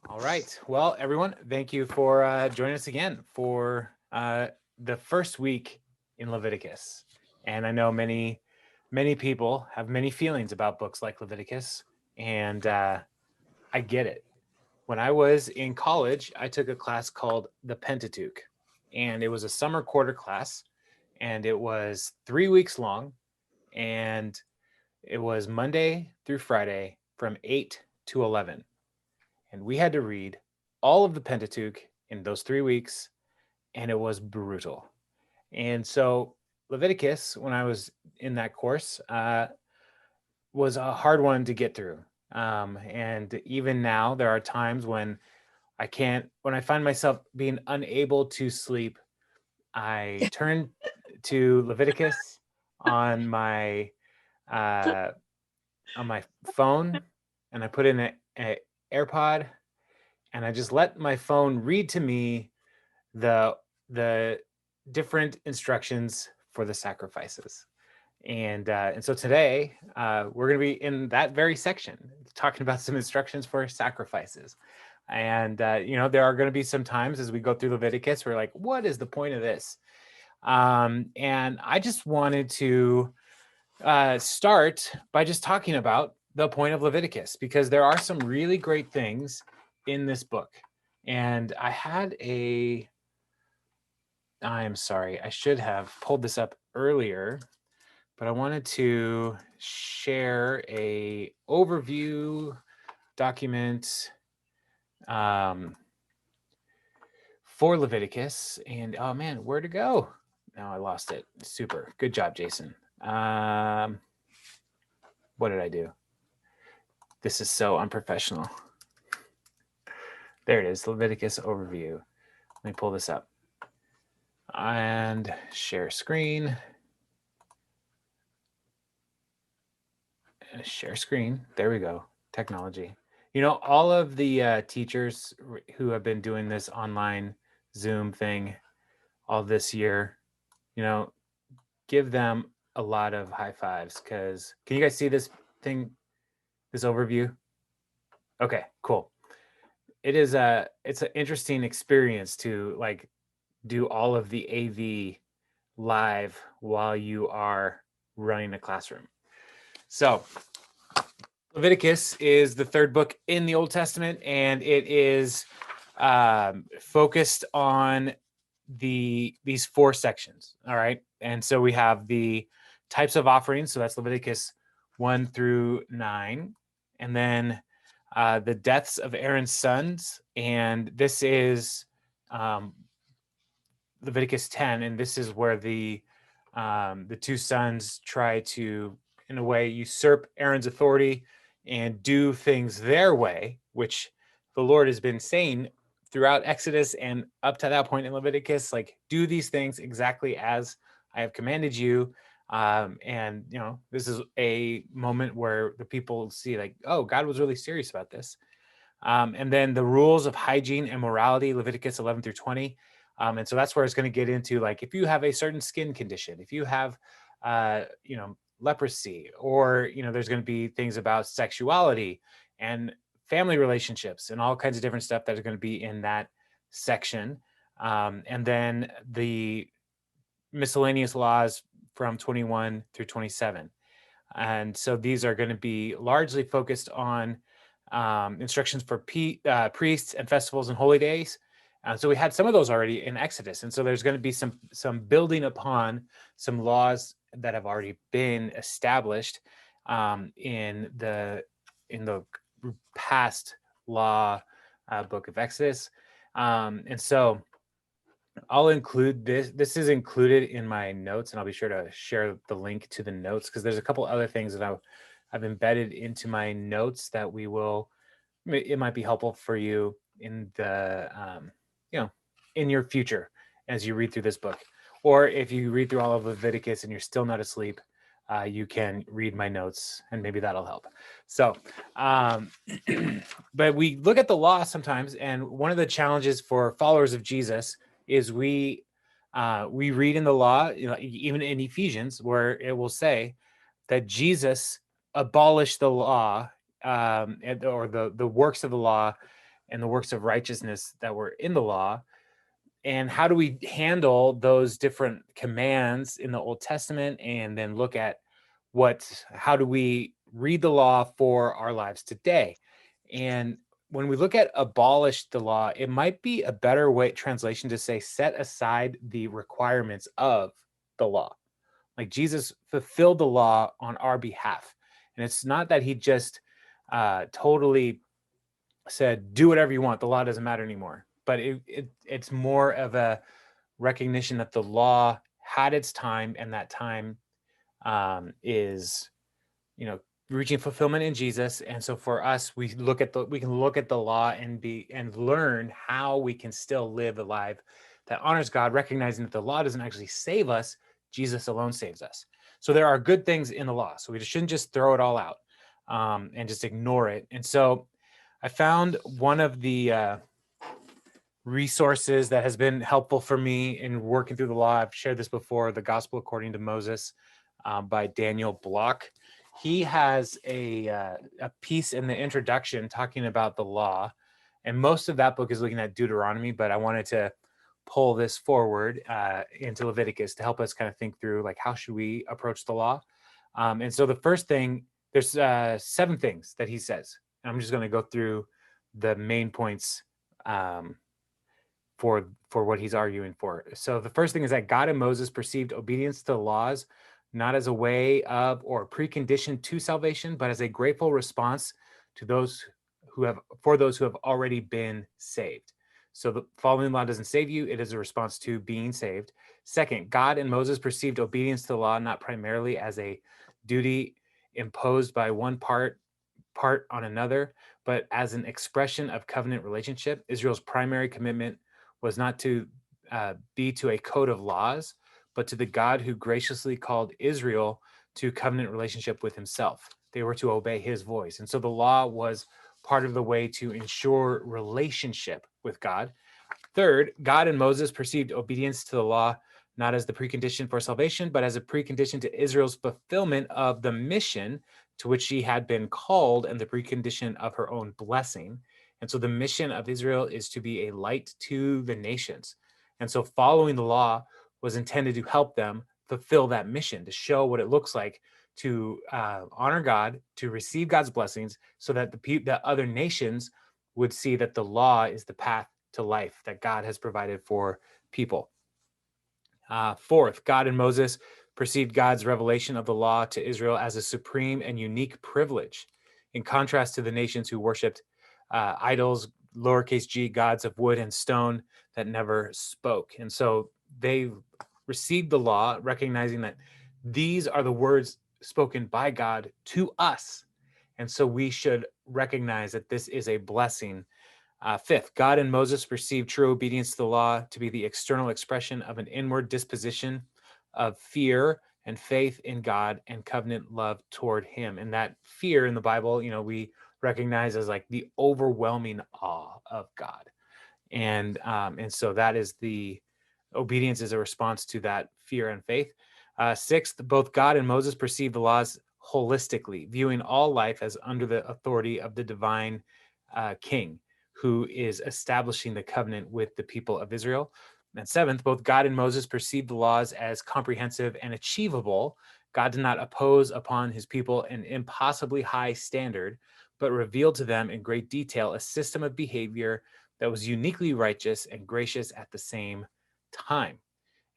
All right. Well, everyone, thank you for joining us again for the first week in Leviticus. And I know many people have many feelings about books like Leviticus, and I get it. When I was in college, I took a class called the Pentateuch, and it was a summer quarter class, and it was 3 weeks long, and it was Monday through Friday from 8 to 11. And we had to read all of the Pentateuch in those 3 weeks, and it was brutal. And so Leviticus, when I was in that course, was a hard one to get through. And even now, there are times when when I find myself being unable to sleep, I turn to Leviticus on my uh, on my phone, and I put in a AirPod, and I just let my phone read to me the the different instructions for the sacrifices. And so today we're going to be in that very section talking about some instructions for sacrifices. And there are going to be some times as we go through Leviticus we're like, what is the point of this? And I just wanted to start by just talking about the point of Leviticus, because there are some really great things in this book. And I'm sorry, I should have pulled this up earlier, but I wanted to share a overview document for Leviticus. And oh man, where'd it go? Now I lost it. Super. Good job, Jason. What did I do? This is so unprofessional. There it is, Leviticus overview. Let me pull this up and share screen. Share screen. There we go. Technology. All of the teachers who have been doing this online Zoom thing all this year, give them a lot of high fives, because can you guys see this thing, this overview? Okay, cool. It's an interesting experience to do all of the AV live while you are running a classroom. So Leviticus is the third book in the Old Testament, and it is focused on these four sections. All right. And so we have the types of offerings. So that's Leviticus 1 through 9. And then the deaths of Aaron's sons. And this is Leviticus 10. And this is where the two sons try to, in a way, usurp Aaron's authority and do things their way, which the Lord has been saying throughout Exodus and up to that point in Leviticus, like, do these things exactly as I have commanded you. And this is a moment where the people see, like, oh, God was really serious about this. And then the rules of hygiene and morality, Leviticus 11 through 20. And so that's where it's going to get into, like, if you have a certain skin condition, if you have, leprosy, or, there's going to be things about sexuality and family relationships and all kinds of different stuff that are going to be in that section. And then the miscellaneous laws from 21 through 27. And so these are going to be largely focused on instructions for priests and festivals and holy days. So we had some of those already in Exodus. And so there's going to be some building upon some laws that have already been established in the past law book of Exodus. And so I'll include this. This is included in my notes, and I'll be sure to share the link to the notes, because there's a couple other things that I've embedded into my notes that it might be helpful for you in the, in your future as you read through this book. Or if you read through all of Leviticus and you're still not asleep, you can read my notes, and maybe that'll help. So, but we look at the law sometimes, and one of the challenges for followers of Jesus is we read in the law, even in Ephesians, where it will say that Jesus abolished the law, or the works of the law, and the works of righteousness that were in the law, and how do we handle those different commands in the Old Testament, and then look at how do we read the law for our lives today. And when we look at abolish the law, it might be a better way translation to say set aside the requirements of the law. Like Jesus fulfilled the law on our behalf. And it's not that he just totally said, do whatever you want, the law doesn't matter anymore. But it's more of a recognition that the law had its time, and that time is, reaching fulfillment in Jesus. And so for us, we can look at the law and learn how we can still live a life that honors God, recognizing that the law doesn't actually save us. Jesus alone saves us. So there are good things in the law. So we shouldn't just throw it all out and just ignore it. And so I found one of the resources that has been helpful for me in working through the law. I've shared this before, The Gospel According to Moses by Daniel Block. He has a piece in the introduction talking about the law, and most of that book is looking at Deuteronomy, but I wanted to pull this forward into Leviticus to help us kind of think through, like, how should we approach the law. And so the first thing, there's 7 things that he says. And I'm just going to go through the main points for what he's arguing for. So the first thing is that God and Moses perceived obedience to the laws not as a way of or precondition to salvation, but as a grateful response to those who have already been saved. So the following law doesn't save you, it is a response to being saved. Second, God and Moses perceived obedience to the law not primarily as a duty imposed by one part on another, but as an expression of covenant relationship. Israel's primary commitment was not to be to a code of laws, but to the God who graciously called Israel to covenant relationship with himself. They were to obey his voice. And so the law was part of the way to ensure relationship with God. Third, God and Moses perceived obedience to the law not as the precondition for salvation, but as a precondition to Israel's fulfillment of the mission to which she had been called, and the precondition of her own blessing. And so the mission of Israel is to be a light to the nations. And so following the law was intended to help them fulfill that mission, to show what it looks like to honor God, to receive God's blessings, so that the other nations would see that the law is the path to life that God has provided for people. Fourth, God and Moses perceived God's revelation of the law to Israel as a supreme and unique privilege, in contrast to the nations who worshipped idols, lowercase g, gods of wood and stone that never spoke. And so they received the law, recognizing that these are the words spoken by God to us. And so we should recognize that this is a blessing. Fifth, God and Moses perceived true obedience to the law to be the external expression of an inward disposition of fear and faith in God and covenant love toward him. And that fear in the Bible, we recognize as like the overwhelming awe of God. And so that is the obedience is a response to that fear and faith. Sixth, both God and Moses perceived the laws holistically, viewing all life as under the authority of the divine king, who is establishing the covenant with the people of Israel. And seventh, both God and Moses perceived the laws as comprehensive and achievable. God did not oppose upon his people an impossibly high standard, but revealed to them in great detail a system of behavior that was uniquely righteous and gracious at the same time.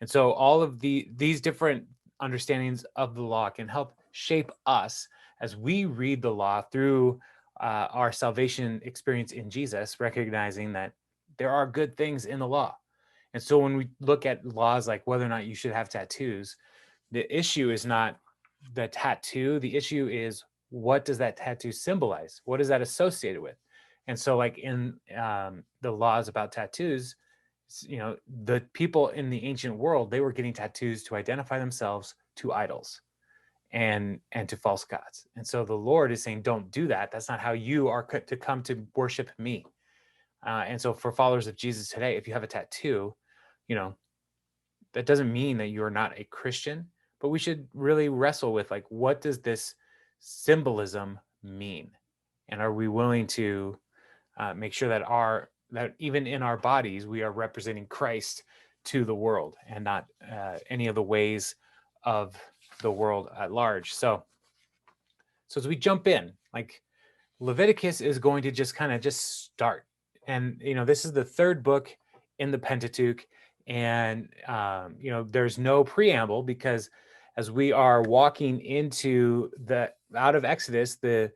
And so all of these different understandings of the law can help shape us as we read the law through our salvation experience in Jesus, recognizing that there are good things in the law. And so when we look at laws like whether or not you should have tattoos, the issue is not the tattoo. The issue is, what does that tattoo symbolize? What is that associated with? And so like in the laws about tattoos, the people in the ancient world, they were getting tattoos to identify themselves to idols and to false gods. And so the Lord is saying, don't do that. That's not how you are to come to worship me. And so for followers of Jesus today, if you have a tattoo, that doesn't mean that you're not a Christian, but we should really wrestle with, like, what does this symbolism mean? And are we willing to make sure that even in our bodies we are representing Christ to the world and not any of the ways of the world at large. So as we jump in, like, Leviticus is going to just kind of just start. And, this is the third book in the Pentateuch. And, there's no preamble, because as we are walking out of Exodus, the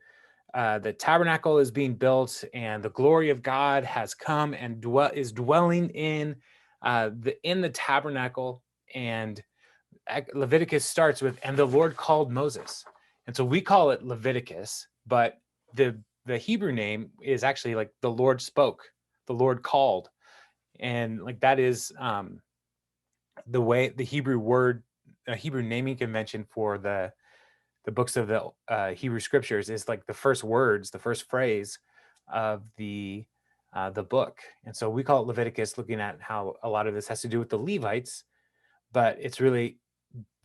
tabernacle is being built and the glory of God has come and is dwelling in the tabernacle. And Leviticus starts with, and the Lord called Moses. And so we call it Leviticus, but the Hebrew name is actually like the Lord spoke, the Lord called. And like that is the way the Hebrew naming convention for the books of the Hebrew scriptures is like the first words, the first phrase of the book. And so we call it Leviticus, looking at how a lot of this has to do with the Levites, but it's really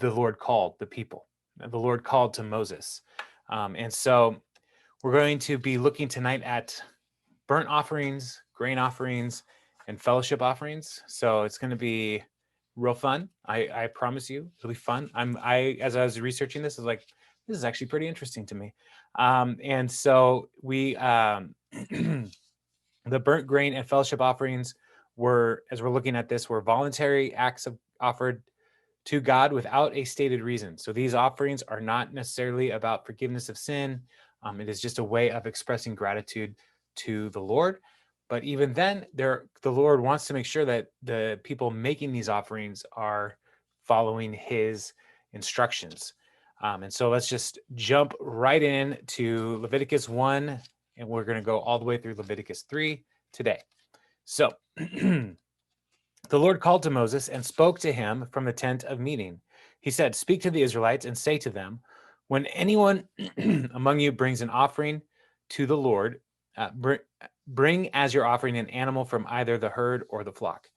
the Lord called the people. The Lord called to Moses. And so we're going to be looking tonight at burnt offerings, grain offerings, and fellowship offerings. So it's going to be real fun. I promise you, it'll be fun. As I was researching this, I was like, this is actually pretty interesting to me. And so we, the burnt grain and fellowship offerings as we're looking at this, were voluntary acts offered to God without a stated reason. So these offerings are not necessarily about forgiveness of sin. It is just a way of expressing gratitude to the Lord. But even then, the Lord wants to make sure that the people making these offerings are following his instructions. And so let's just jump right in to Leviticus 1, and we're going to go all the way through Leviticus 3 today. So the Lord called to Moses and spoke to him from the tent of meeting. He said, "Speak to the Israelites and say to them, when anyone among you brings an offering to the Lord, bring as your offering an animal from either the herd or the flock.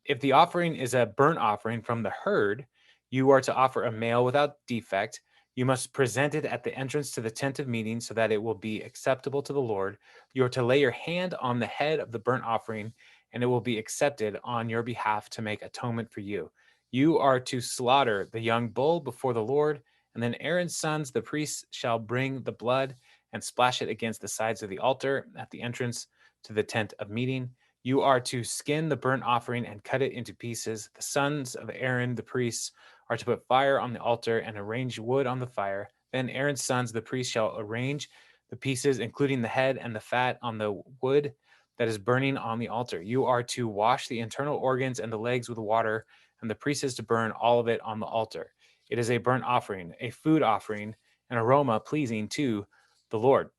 If the offering is a burnt offering from the herd, you are to offer a male without defect. You must present it at the entrance to the tent of meeting so that it will be acceptable to the Lord. You are to lay your hand on the head of the burnt offering, and it will be accepted on your behalf to make atonement for you. You are to slaughter the young bull before the Lord, and then Aaron's sons, the priests, shall bring the blood and splash it against the sides of the altar at the entrance to the tent of meeting. You are to skin the burnt offering and cut it into pieces. The sons of Aaron, the priests, are to put fire on the altar and arrange wood on the fire. Then Aaron's sons, the priests, shall arrange the pieces, including the head and the fat, on the wood that is burning on the altar. You are to wash the internal organs and the legs with water, and the priest is to burn all of it on the altar. It is a burnt offering, a food offering, an aroma pleasing to the Lord.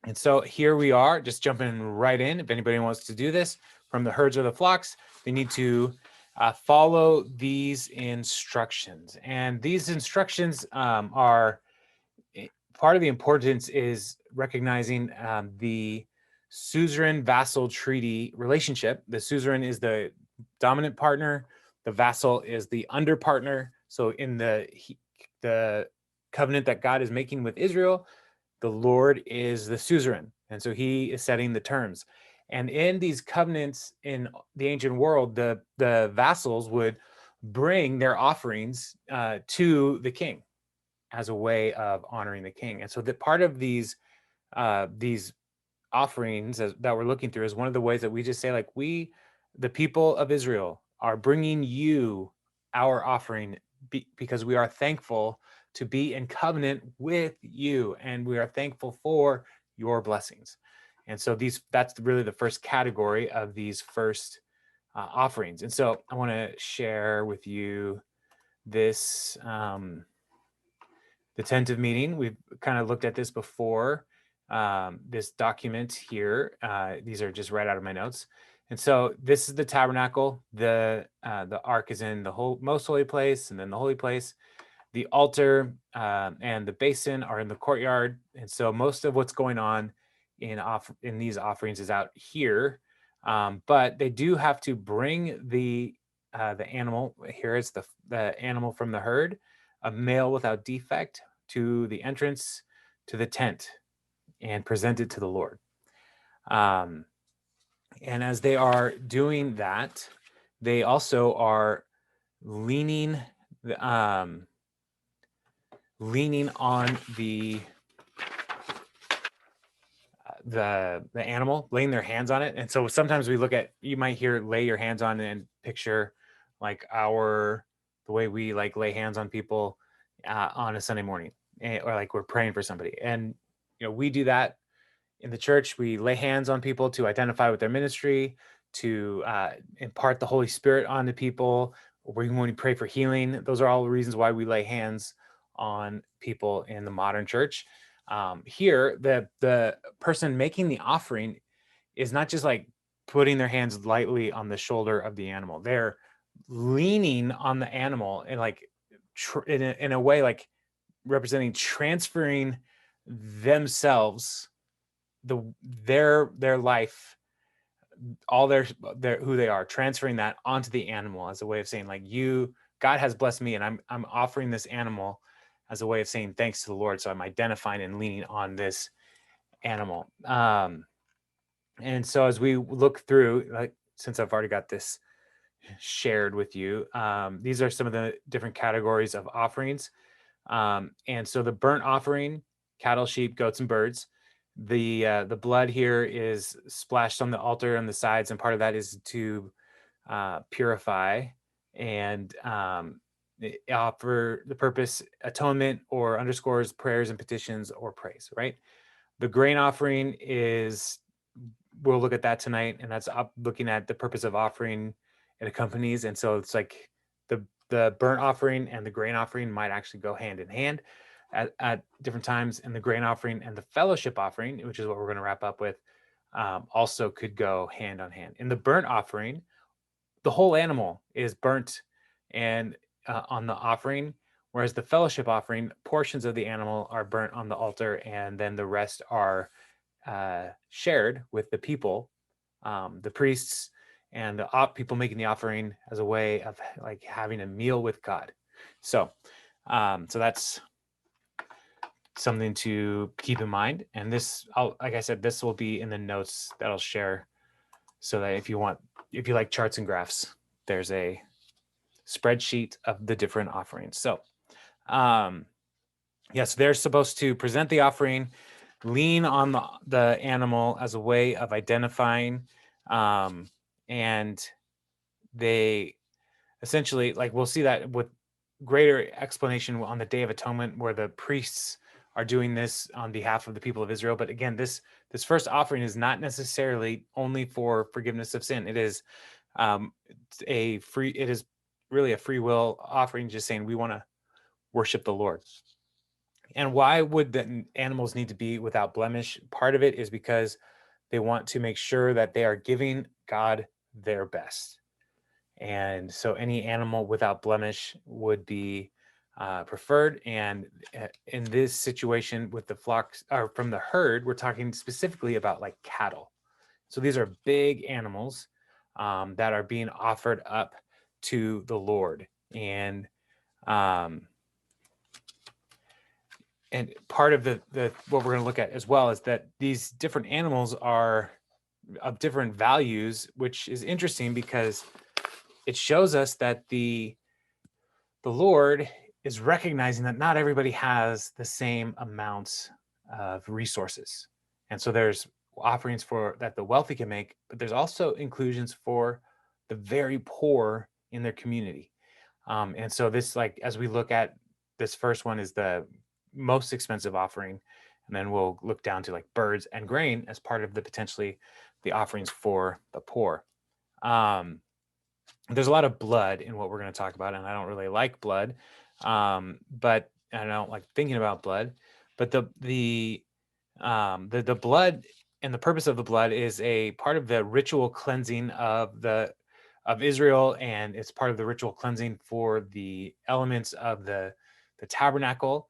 And so here we are, just jumping right in. If anybody wants to do this from the herds or the flocks, they need to follow these instructions. And these instructions are part of the importance is recognizing the suzerain vassal treaty relationship. The suzerain is the dominant partner. The vassal is the under partner. So in the covenant that God is making with Israel, the Lord is the suzerain. And so he is setting the terms. And in these covenants in the ancient world, the vassals would bring their offerings to the king as a way of honoring the king. And so that part of these offerings that we're looking through is one of the ways that we just say, like, we, the people of Israel, are bringing you our offering because we are thankful to be in covenant with you, and we are thankful for your blessings. And so that's really the first category of these first offerings. And so I want to share with you this the tent of meeting. We've kind of looked at this before. This document here, these are just right out of my notes. And so this is the tabernacle. The ark is in the most holy place, and then the holy place. The altar and the basin are in the courtyard. And so most of what's going on in these offerings is out here. But they do have to bring the animal. Here is the animal from the herd, a male without defect, to the entrance to the tent and present it to the Lord. And as they are doing that, they also are leaning leaning on the animal, laying their hands on it. And so sometimes we look at, you might hear lay your hands on and picture like the way we like lay hands on people on a Sunday morning, or like we're praying for somebody. And we do that in the church. We lay hands on people to identify with their ministry, to impart the Holy Spirit onto people. When we pray for healing, those are all the reasons why we lay hands on people in the modern church. Here, the person making the offering is not just like putting their hands lightly on the shoulder of the animal. They're leaning on the animal and like in a way like representing transferring themselves, their life, all their who they are, transferring that onto the animal as a way of saying like, God has blessed me, and I'm offering this animal as a way of saying thanks to the Lord. So I'm identifying and leaning on this animal. And so as we look through, like, since I've already got this shared with you, these are some of the different categories of offerings. And so the burnt offering, cattle, sheep, goats, and birds. The blood here is splashed on the altar on the sides, and part of that is to purify and offer the purpose atonement, or underscores prayers and petitions or praise, right? The grain offering is, we'll look at that tonight, and that's looking at the purpose of offering it accompanies. And so it's like the burnt offering and the grain offering might actually go hand in hand at different times, and the grain offering and the fellowship offering, which is what we're going to wrap up with, also could go hand on hand. In the burnt offering, the whole animal is burnt and on the offering, whereas the fellowship offering, portions of the animal are burnt on the altar, and then the rest are shared with the people, the priests, and the people making the offering as a way of like having a meal with God. So that's something to keep in mind. And this, like I said, this will be in the notes that I'll share, so that if you like charts and graphs, there's a spreadsheet of the different offerings. So yes, they're supposed to present the offering, lean on the animal as a way of identifying, and they essentially, like, we'll see that with greater explanation on the Day of Atonement, where the priests are doing this on behalf of the people of Israel. But again, this first offering is not necessarily only for forgiveness of sin. It is it is really a free will offering, just saying we want to worship the Lord. And why would the animals need to be without blemish? Part of it is because they want to make sure that they are giving God their best. And so any animal without blemish would be preferred. And in this situation with the flocks, or from the herd, we're talking specifically about like cattle. So these are big animals that are being offered up to the Lord. And part of the what we're going to look at as well is that these different animals are of different values, which is interesting because it shows us that the Lord is recognizing that not everybody has the same amounts of resources. And so there's offerings for that the wealthy can make, but there's also inclusions for the very poor in their community. And so this, like, as we look at this first one, is the most expensive offering. And then we'll look down to like birds and grain as part of potentially the offerings for the poor. There's a lot of blood in what we're going to talk about, and I don't really like blood, but I don't like thinking about blood. But the blood, and the purpose of the blood is a part of the ritual cleansing of Israel, and it's part of the ritual cleansing for the elements of the tabernacle.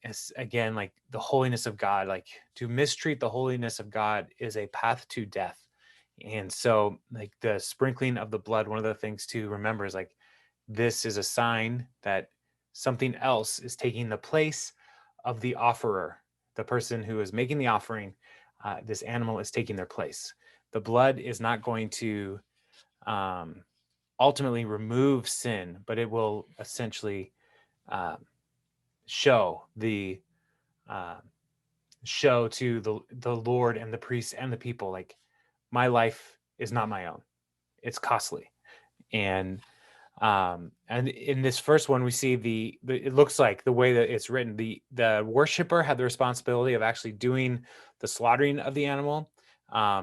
It's again like the holiness of God. Like, to mistreat the holiness of God is a path to death. And so, like, the sprinkling of the blood, one of the things to remember is like, this is a sign that something else is taking the place of the offerer, the person who is making the offering. this animal is taking their place. The blood is not going to ultimately remove sin, but it will essentially show to the Lord and the priests and the people, like, my life is not my own. It's costly. And in this first one, we see it looks like the way that it's written, the worshiper had the responsibility of actually doing the slaughtering of the animal.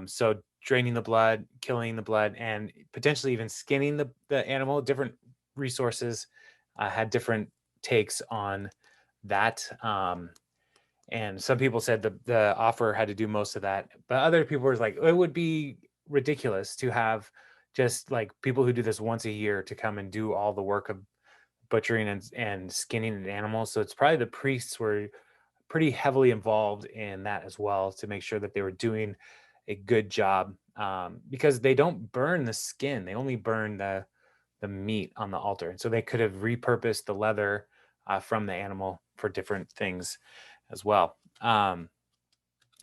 So draining the blood, killing the blood, and potentially even skinning the animal. Different resources had different takes on that. And some people said the offerer had to do most of that, but other people were like, it would be ridiculous to have just like people who do this once a year to come and do all the work of butchering and skinning an animal. So it's probably the priests were pretty heavily involved in that as well, to make sure that they were doing a good job, because they don't burn the skin, they only burn the meat on the altar. And so they could have repurposed the leather from the animal for different things as well.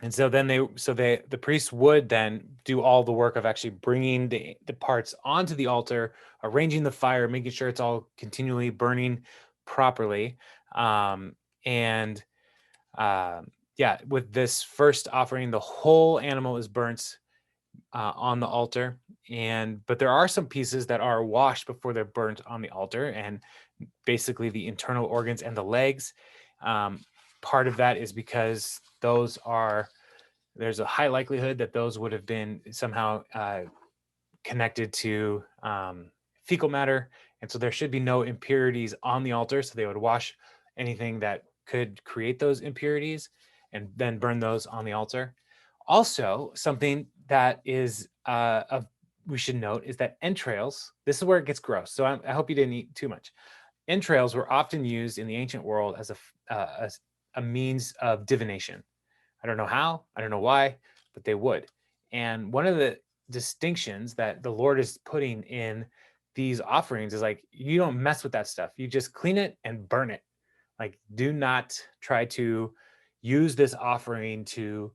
And so then the priests would then do all the work of actually bringing the parts onto the altar, arranging the fire, making sure it's all continually burning properly. And yeah, with this first offering, the whole animal is burnt on the altar. But there are some pieces that are washed before they're burnt on the altar, and basically the internal organs and the legs. Part of that is because there's a high likelihood that those would have been somehow connected to fecal matter. And so there should be no impurities on the altar. So they would wash anything that could create those impurities and then burn those on the altar. Also, something that is we should note is that entrails, this is where it gets gross. So I hope you didn't eat too much. Entrails were often used in the ancient world as a means of divination. I don't know how, I don't know why, but they would. And one of the distinctions that the Lord is putting in these offerings is like, you don't mess with that stuff. You just clean it and burn it. Like, do not try to use this offering to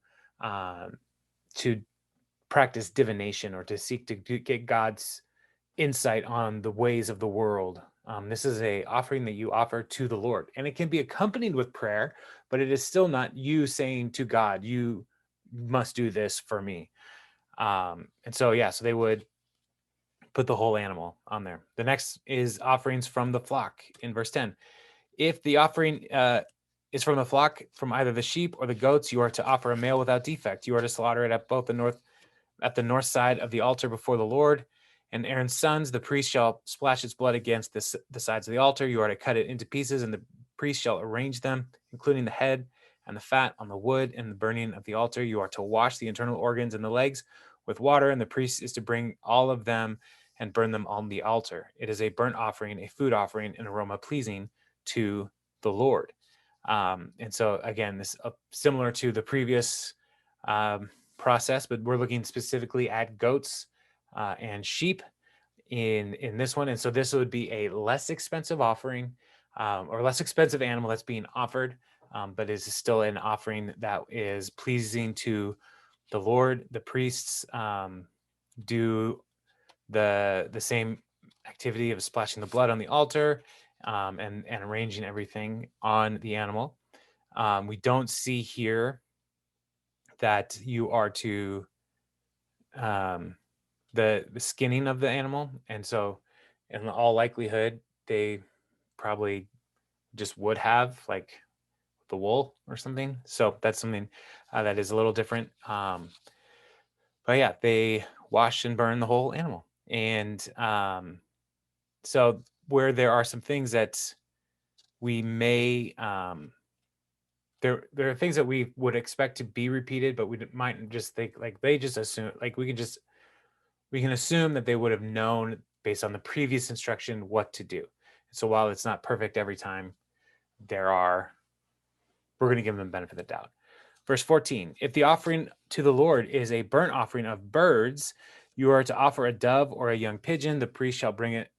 practice divination or to seek to get God's insight on the ways of the world. This is a offering that you offer to the Lord, and it can be accompanied with prayer, but it is still not you saying to God, you must do this for me. And so, yeah, so they would put the whole animal on there. The next is offerings from the flock in verse 10. If the offering is from the flock, from either the sheep or the goats, you are to offer a male without defect. You are to slaughter it at the north side of the altar before the Lord. And Aaron's sons, the priest, shall splash its blood against the sides of the altar. You are to cut it into pieces, and the priest shall arrange them, including the head and the fat, on the wood and the burning of the altar. You are to wash the internal organs and the legs with water, and the priest is to bring all of them and burn them on the altar. It is a burnt offering, a food offering, an aroma pleasing to the Lord. And so, again, this similar to the previous process, but we're looking specifically at goats and sheep in this one. And so this would be a less expensive offering, or less expensive animal that's being offered, but is still an offering that is pleasing to the Lord. The priests do the same activity of splashing the blood on the altar, and arranging everything on the animal. We don't see here that you are to the skinning of the animal, and so in all likelihood they probably just would have like the wool or something. So that's something that is a little different. But yeah, they wash and burn the whole animal. And so where there are some things that we may there are things that we would expect to be repeated, but we might just think like they just assume, like we can assume that they would have known based on the previous instruction what to do. So while it's not perfect every time, we're going to give them the benefit of the doubt. Verse 14, if the offering to the Lord is a burnt offering of birds, you are to offer a dove or a young pigeon. The priest shall bring it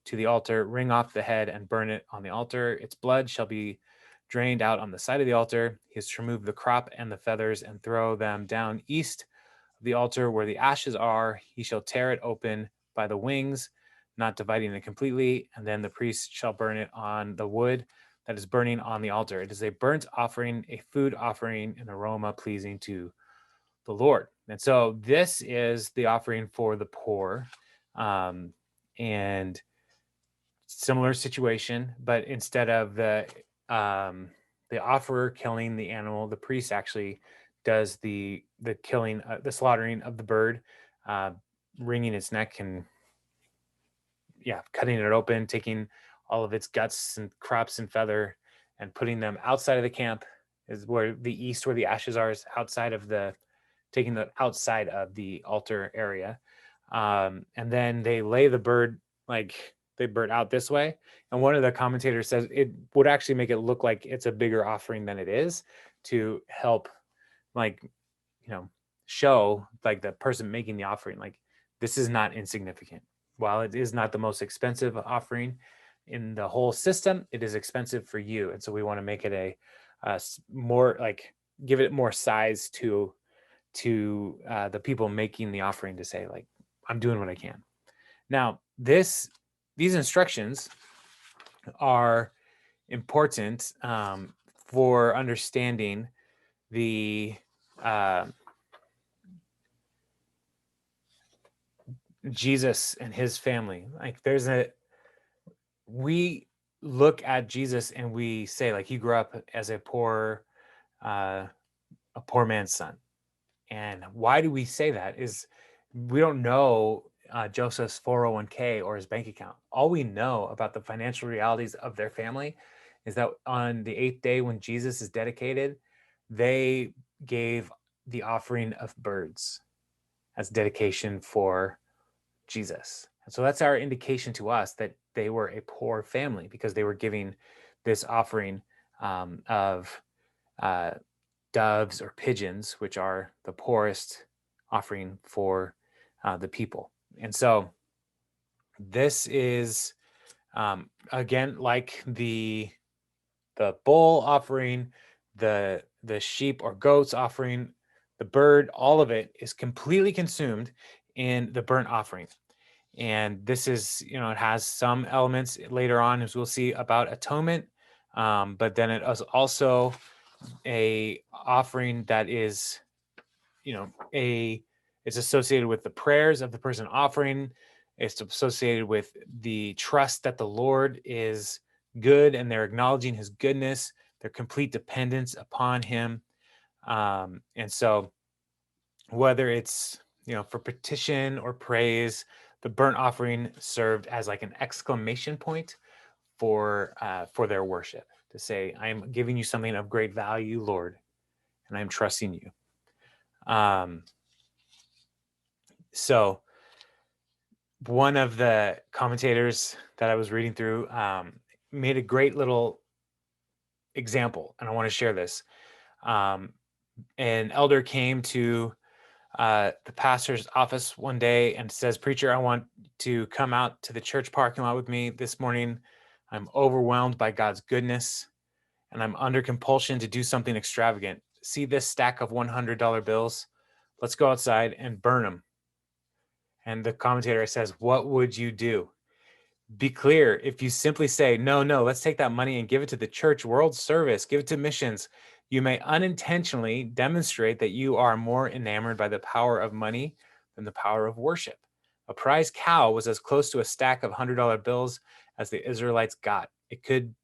to the altar, wring off the head, and burn it on the altar. Its blood shall be drained out on the side of the altar. He is to remove the crop and the feathers and throw them down east of the altar where the ashes are. He shall tear it open by the wings, not dividing it completely, and then the priest shall burn it on the wood that is burning on the altar. It is a burnt offering, a food offering, an aroma pleasing to the Lord. And so this is the offering for the poor. And similar situation, but instead of the offerer killing the animal, the priest actually does the killing, the slaughtering of the bird, wringing its neck and cutting it open, taking all of its guts and crops and feather and putting them outside of the camp, is where the east, where the ashes are, is outside of the, taking the outside of the altar area. And then they lay the bird, like they bird out this way. And one of the commentators says it would actually make it look like it's a bigger offering than it is, to help, like, show like the person making the offering, like, this is not insignificant. While it is not the most expensive offering in the whole system, it is expensive for you. And so we want to make it a more, like, give it more size to the people making the offering, to say, like, I'm doing what I can. Now, these instructions are important for understanding the Jesus and his family. Like, we look at Jesus and we say, like, he grew up as a poor man's son. And why do we say that? Is we don't know Joseph's 401k or his bank account. All we know about the financial realities of their family is that on the 8th day, when Jesus is dedicated, they gave the offering of birds as dedication for Jesus. And so that's our indication to us that they were a poor family, because they were giving this offering of doves or pigeons, which are the poorest offering for the people. And so this is, again, like the bull offering, the sheep or goats offering, the bird, all of it is completely consumed in the burnt offering. And this is, it has some elements later on, as we'll see, about atonement, but then it is also a offering that is, it's associated with the prayers of the person offering. It's associated with the trust that the Lord is good, and they're acknowledging his goodness, their complete dependence upon him. And so whether it's, for petition or praise, the burnt offering served as like an exclamation point for their worship, to say, I am giving you something of great value, Lord, and I'm trusting you. So one of the commentators that I was reading through made a great little example, and I want to share this. An elder came to the pastor's office one day and says, "Preacher, I want to come out to the church parking lot with me this morning. I'm overwhelmed by God's goodness, and I'm under compulsion to do something extravagant. See this stack of $100 bills? Let's go outside and burn them." And the commentator says, "What would you do? Be clear. If you simply say, no, let's take that money and give it to the church world service, give it to missions, you may unintentionally demonstrate that you are more enamored by the power of money than the power of worship. A prize cow was as close to a stack of $100 bills as the Israelites got. It could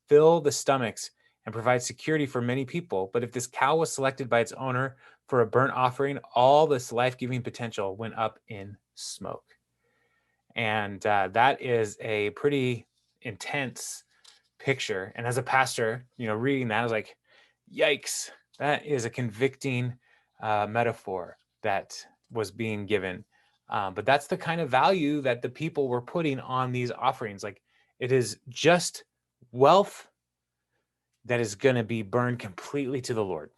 fill the stomachs and provide security for many people. But if this cow was selected by its owner for a burnt offering, all this life-giving potential went up in smoke." And that is a pretty intense picture. And as a pastor, reading that, I was like, yikes, that is a convicting metaphor that was being given. But that's the kind of value that the people were putting on these offerings. Like, it is just wealth that is going to be burned completely to the Lord.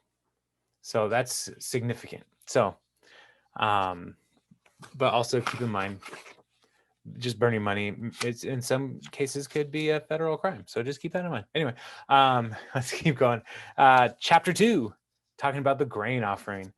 So that's significant. So, but also keep in mind just burning money, it's in some cases could be a federal crime. So just keep that in mind. Anyway, let's keep going. Chapter 2, talking about the grain offering.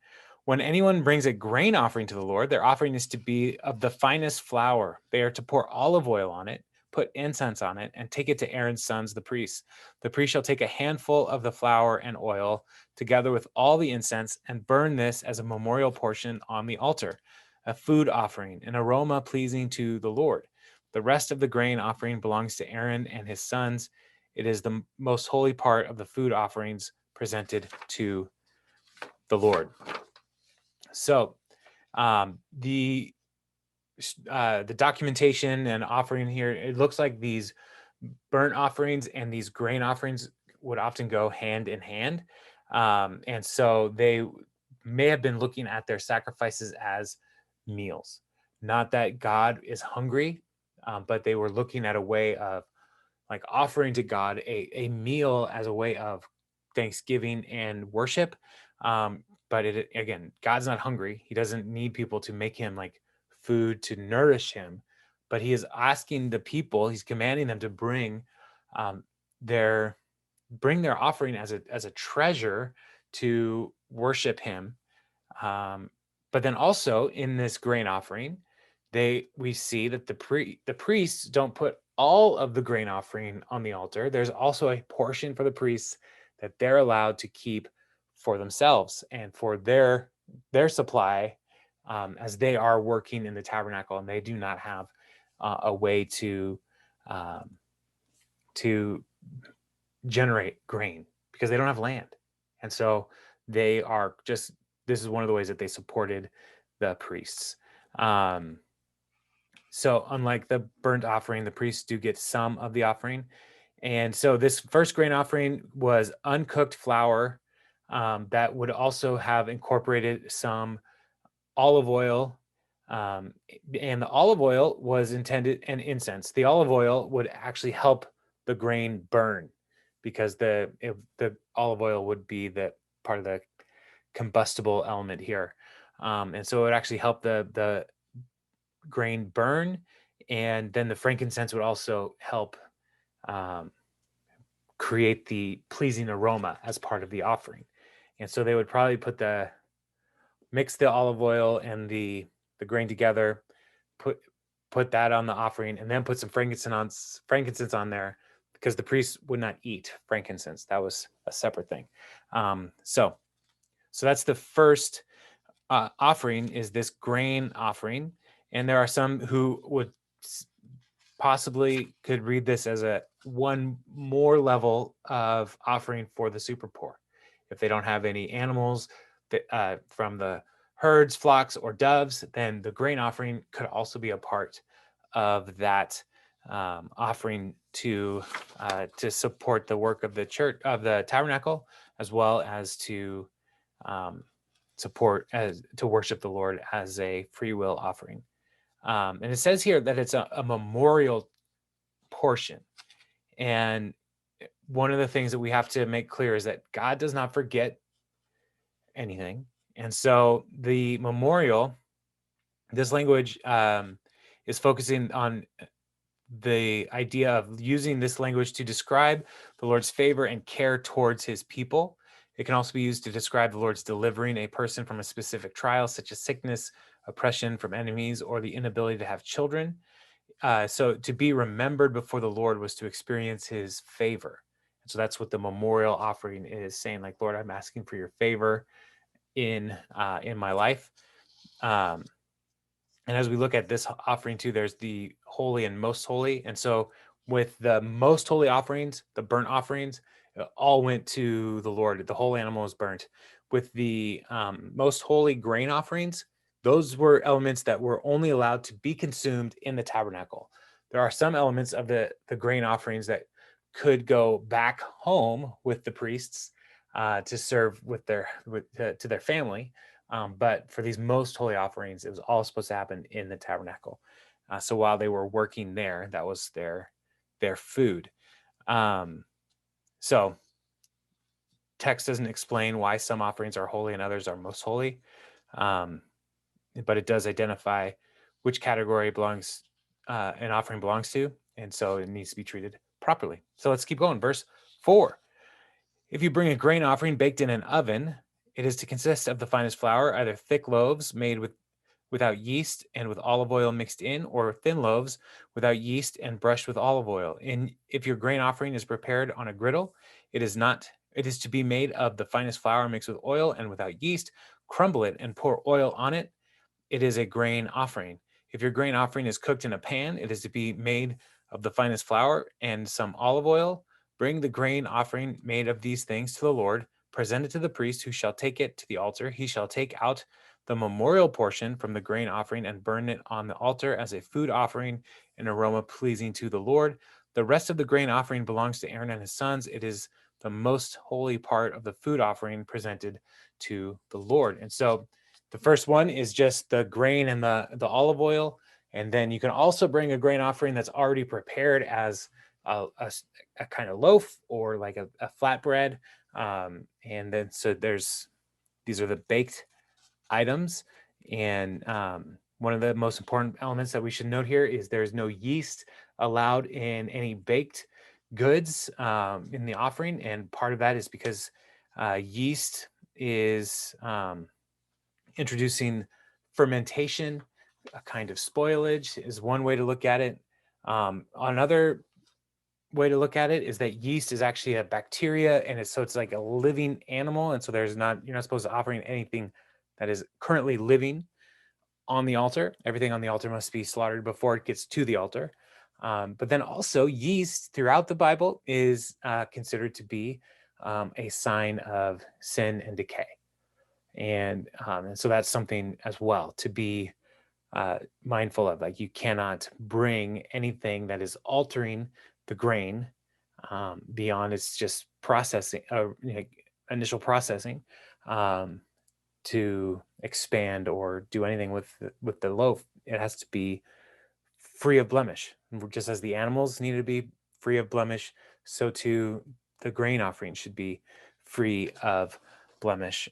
When anyone brings a grain offering to the Lord, their offering is to be of the finest flour. They are to pour olive oil on it, put incense on it, and take it to Aaron's sons, the priests. The priest shall take a handful of the flour and oil, together with all the incense, and burn this as a memorial portion on the altar, a food offering, an aroma pleasing to the Lord. The rest of the grain offering belongs to Aaron and his sons. It is the most holy part of the food offerings presented to the Lord. So the documentation and offering here, it looks like these burnt offerings and these grain offerings would often go hand in hand. And so they may have been looking at their sacrifices as meals. Not that God is hungry, but they were looking at a way of like offering to God a meal as a way of thanksgiving and worship. But it, again, God's not hungry. He doesn't need people to make him like food to nourish him, but he is asking the people, he's commanding them to um, their their offering as a treasure to worship him. But then also in this grain offering, we see that the priests don't put all of the grain offering on the altar. There's also a portion for the priests that they're allowed to keep for themselves and for their supply, as they are working in the tabernacle, and they do not have a way um, to generate grain because they don't have land. And so they are just, this is one of the ways that they supported the priests. So unlike the burnt offering, the priests do get some of the offering. And so this first grain offering was uncooked flour that would also have incorporated some olive oil. And the olive oil was intended, and incense. The olive oil would actually help the grain burn because the olive oil would be the part of the combustible element here. And so it would actually help the grain burn. And then the frankincense would also help create the pleasing aroma as part of the offering. And so they would probably mix the olive oil and the grain together, put that on the offering, and then put some frankincense on there, because the priests would not eat frankincense. That was a separate thing. So that's the first offering, is this grain offering. And there are some who would possibly could read this as a one more level of offering for the super poor. If they don't have any animals from the herds, flocks, or doves, then the grain offering could also be a part of that offering to support the work of the church, of the tabernacle, as well as to to worship the Lord as a free will offering. And it says here that it's a memorial portion. And one of the things that we have to make clear is that God does not forget anything. And so the memorial, this language is focusing on the idea of using this language to describe the Lord's favor and care towards his people. It can also be used to describe the Lord's delivering a person from a specific trial, such as sickness, oppression from enemies, or the inability to have children. So to be remembered before the Lord was to experience his favor. And so that's what the memorial offering is saying, like, Lord, I'm asking for your favor in my life. And as we look at this offering too, there's the holy and most holy. And so with the most holy offerings, the burnt offerings, all went to the Lord. The whole animal was burnt. With the most holy grain offerings, those were elements that were only allowed to be consumed in the tabernacle. There are some elements of the grain offerings that could go back home with the priests to serve to their family. But for these most holy offerings, it was all supposed to happen in the tabernacle. So while they were working there, that was their food. So text doesn't explain why some offerings are holy and others are most holy, but it does identify which category belongs an offering belongs to, and so it needs to be treated properly. So let's keep going. Verse 4. If you bring a grain offering baked in an oven, it is to consist of the finest flour, either thick loaves made without yeast and with olive oil mixed in, or thin loaves without yeast and brushed with olive oil. And if your grain offering is prepared on a griddle, it is not. It is to be made of the finest flour mixed with oil and without yeast. Crumble it and pour oil on it. It is a grain offering. If your grain offering is cooked in a pan, it is to be made of the finest flour and some olive oil. Bring the grain offering made of these things to the Lord. Present it to the priest, who shall take it to the altar. He shall take out the memorial portion from the grain offering and burn it on the altar as a food offering, an aroma pleasing to the Lord. The rest of the grain offering belongs to Aaron and his sons. It is the most holy part of the food offering presented to the Lord. And so the first one is just the grain and the olive oil. And then you can also bring a grain offering that's already prepared as a kind of loaf or like a flatbread. And then so these are the baked items. And one of the most important elements that we should note here is there's no yeast allowed in any baked goods in the offering. And part of that is because yeast is introducing fermentation, a kind of spoilage is one way to look at it. Another way to look at it is that yeast is actually a bacteria, and it's like a living animal, and so you're not supposed to offer anything that is currently living on the altar. Everything on the altar must be slaughtered before it gets to the altar. But then also yeast throughout the Bible is considered to be a sign of sin and decay. And so that's something as well to be mindful of. Like, you cannot bring anything that is altering the grain beyond its just processing, initial processing, to expand or do anything with the loaf. It has to be free of blemish. Just as the animals need to be free of blemish, so too the grain offering should be free of blemish.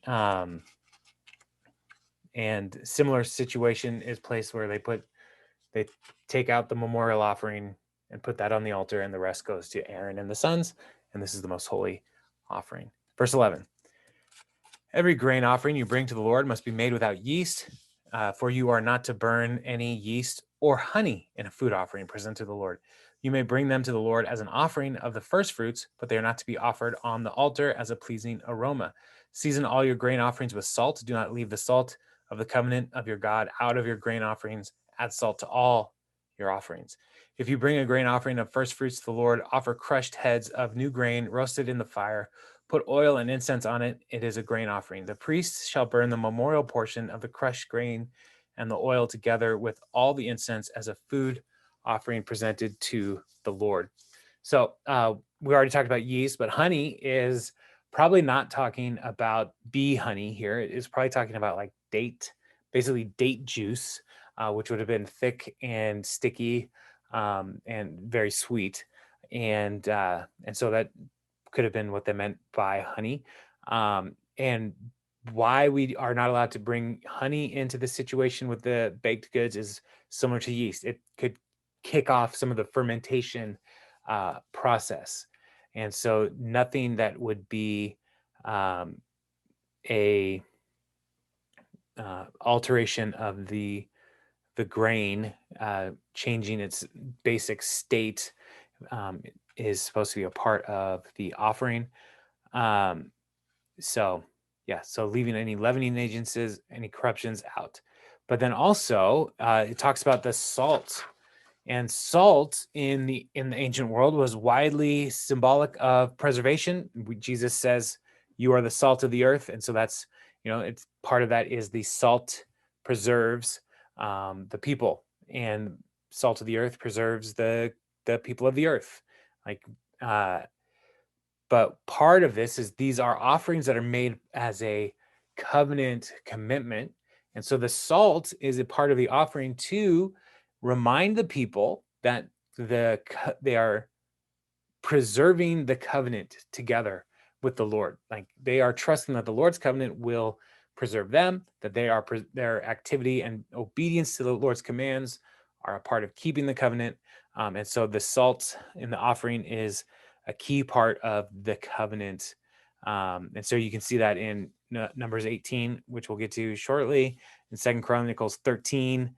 And similar situation is placed where they take out the memorial offering and put that on the altar, and the rest goes to Aaron and the sons, and this is the most holy offering. Verse 11. Every grain offering you bring to the Lord must be made without yeast, for you are not to burn any yeast or honey in a food offering presented to the Lord. You may bring them to the Lord as an offering of the first fruits, but they are not to be offered on the altar as a pleasing aroma. Season all your grain offerings with salt. Do not leave the salt of the covenant of your God out of your grain offerings. Add salt to all your offerings. If you bring a grain offering of first fruits to the Lord, offer crushed heads of new grain roasted in the fire. Put oil and incense on it. It is a grain offering. The priest shall burn the memorial portion of the crushed grain and the oil together with all the incense as a food offering presented to the Lord. So we already talked about yeast, but honey is probably not talking about bee honey here. It is probably talking about like basically date juice, which would have been thick and sticky and very sweet. And so that could have been what they meant by honey. And why we are not allowed to bring honey into the situation with the baked goods is similar to yeast. It could kick off some of the fermentation process. And so nothing that would be a alteration of the grain changing its basic state is supposed to be a part of the offering. So leaving any leavening agents, any corruptions out. But then also it talks about the salt. And salt in the ancient world was widely symbolic of preservation. Jesus says, "You are the salt of the earth," and so that's it's part of that is the salt preserves the people, and salt of the earth preserves the people of the earth. But part of this is these are offerings that are made as a covenant commitment, and so the salt is a part of the offering to remind the people that they are preserving the covenant together with the Lord. Like, they are trusting that the Lord's covenant will preserve them, that their activity and obedience to the Lord's commands are a part of keeping the covenant. And so the salt in the offering is a key part of the covenant. And so you can see that in Numbers 18, which we'll get to shortly, in 2 Chronicles 13.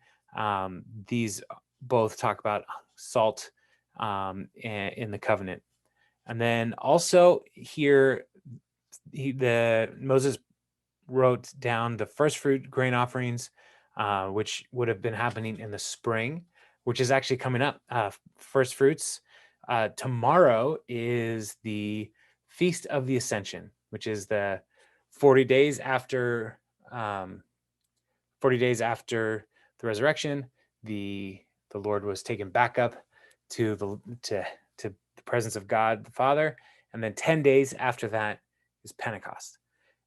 These both talk about salt in the covenant. And then also here, Moses wrote down the first fruit grain offerings, which would have been happening in the spring, which is actually coming up. First fruits. Tomorrow is the Feast of the Ascension, which is the 40 days after 40 days after the resurrection. The Lord was taken back up to the presence of God the Father, and then 10 days after that is Pentecost.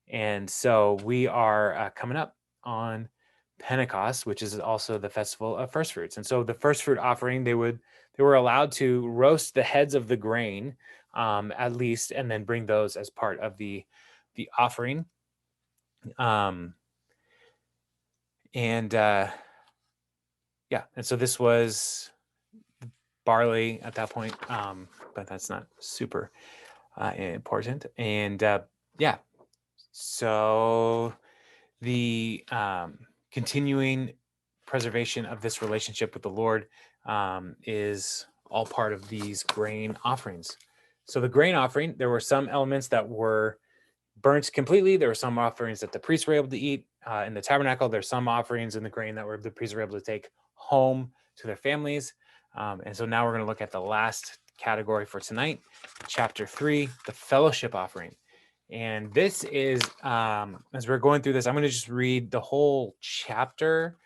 And so we are coming up on Pentecost, which is also the festival of first fruits. And so the first fruit offering, they were allowed to roast the heads of the grain, at least, and then bring those as part of the offering. And so this was barley at that point, but that's not super important. And so the continuing preservation of this relationship with the Lord is all part of these grain offerings. So the grain offering, there were some elements that were burnt completely. There were some offerings that the priests were able to eat in the tabernacle. There's some offerings in the grain that the priests were able to take home to their families. And so now we're going to look at the last category for tonight, chapter 3, the fellowship offering. And this is, as we're going through this, I'm going to just read the whole chapter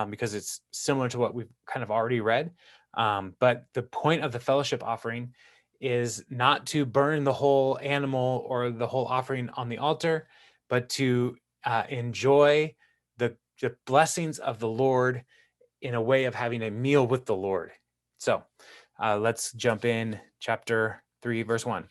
because it's similar to what we've kind of already read. But the point of the fellowship offering is not to burn the whole animal or the whole offering on the altar, but to enjoy the blessings of the Lord in a way of having a meal with the Lord. So let's jump in, chapter 3, verse 1.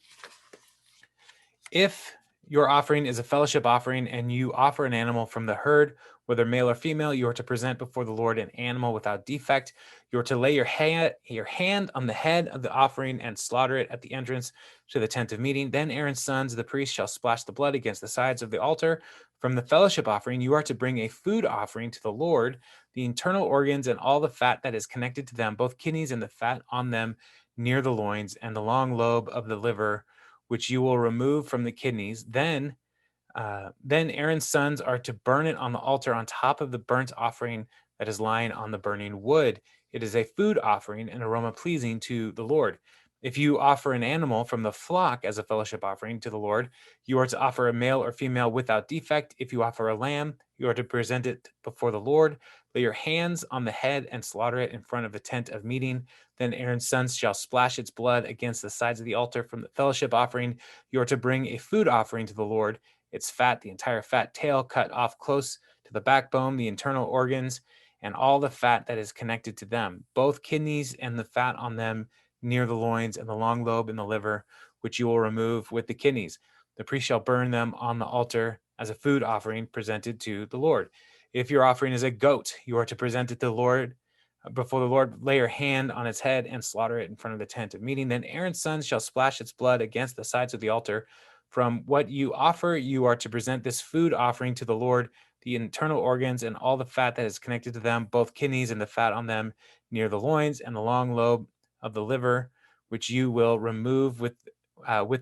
If your offering is a fellowship offering and you offer an animal from the herd, whether male or female, you are to present before the Lord an animal without defect. You are to lay your hand on the head of the offering and slaughter it at the entrance to the tent of meeting. Then Aaron's sons, the priest, shall splash the blood against the sides of the altar. From the fellowship offering, you are to bring a food offering to the Lord, the internal organs and all the fat that is connected to them, both kidneys and the fat on them near the loins, and the long lobe of the liver, which you will remove from the kidneys. Then Aaron's sons are to burn it on the altar on top of the burnt offering that is lying on the burning wood. It is a food offering, an aroma pleasing to the Lord. If you offer an animal from the flock as a fellowship offering to the Lord, you are to offer a male or female without defect. If you offer a lamb, you are to present it before the Lord. Lay your hands on the head and slaughter it in front of the tent of meeting. Then Aaron's sons shall splash its blood against the sides of the altar. From the fellowship offering, you are to bring a food offering to the Lord. Its fat, the entire fat tail cut off close to the backbone, the internal organs, and all the fat that is connected to them, both kidneys and the fat on them near the loins, and the long lobe and the liver, which you will remove with the kidneys. The priest shall burn them on the altar as a food offering presented to the Lord. If your offering is a goat, you are to present it to the Lord. Before the Lord, lay your hand on its head and slaughter it in front of the tent of meeting. Then Aaron's sons shall splash its blood against the sides of the altar. From what you offer, you are to present this food offering to the Lord, the internal organs and all the fat that is connected to them, both kidneys and the fat on them near the loins, and the long lobe of the liver, which you will remove with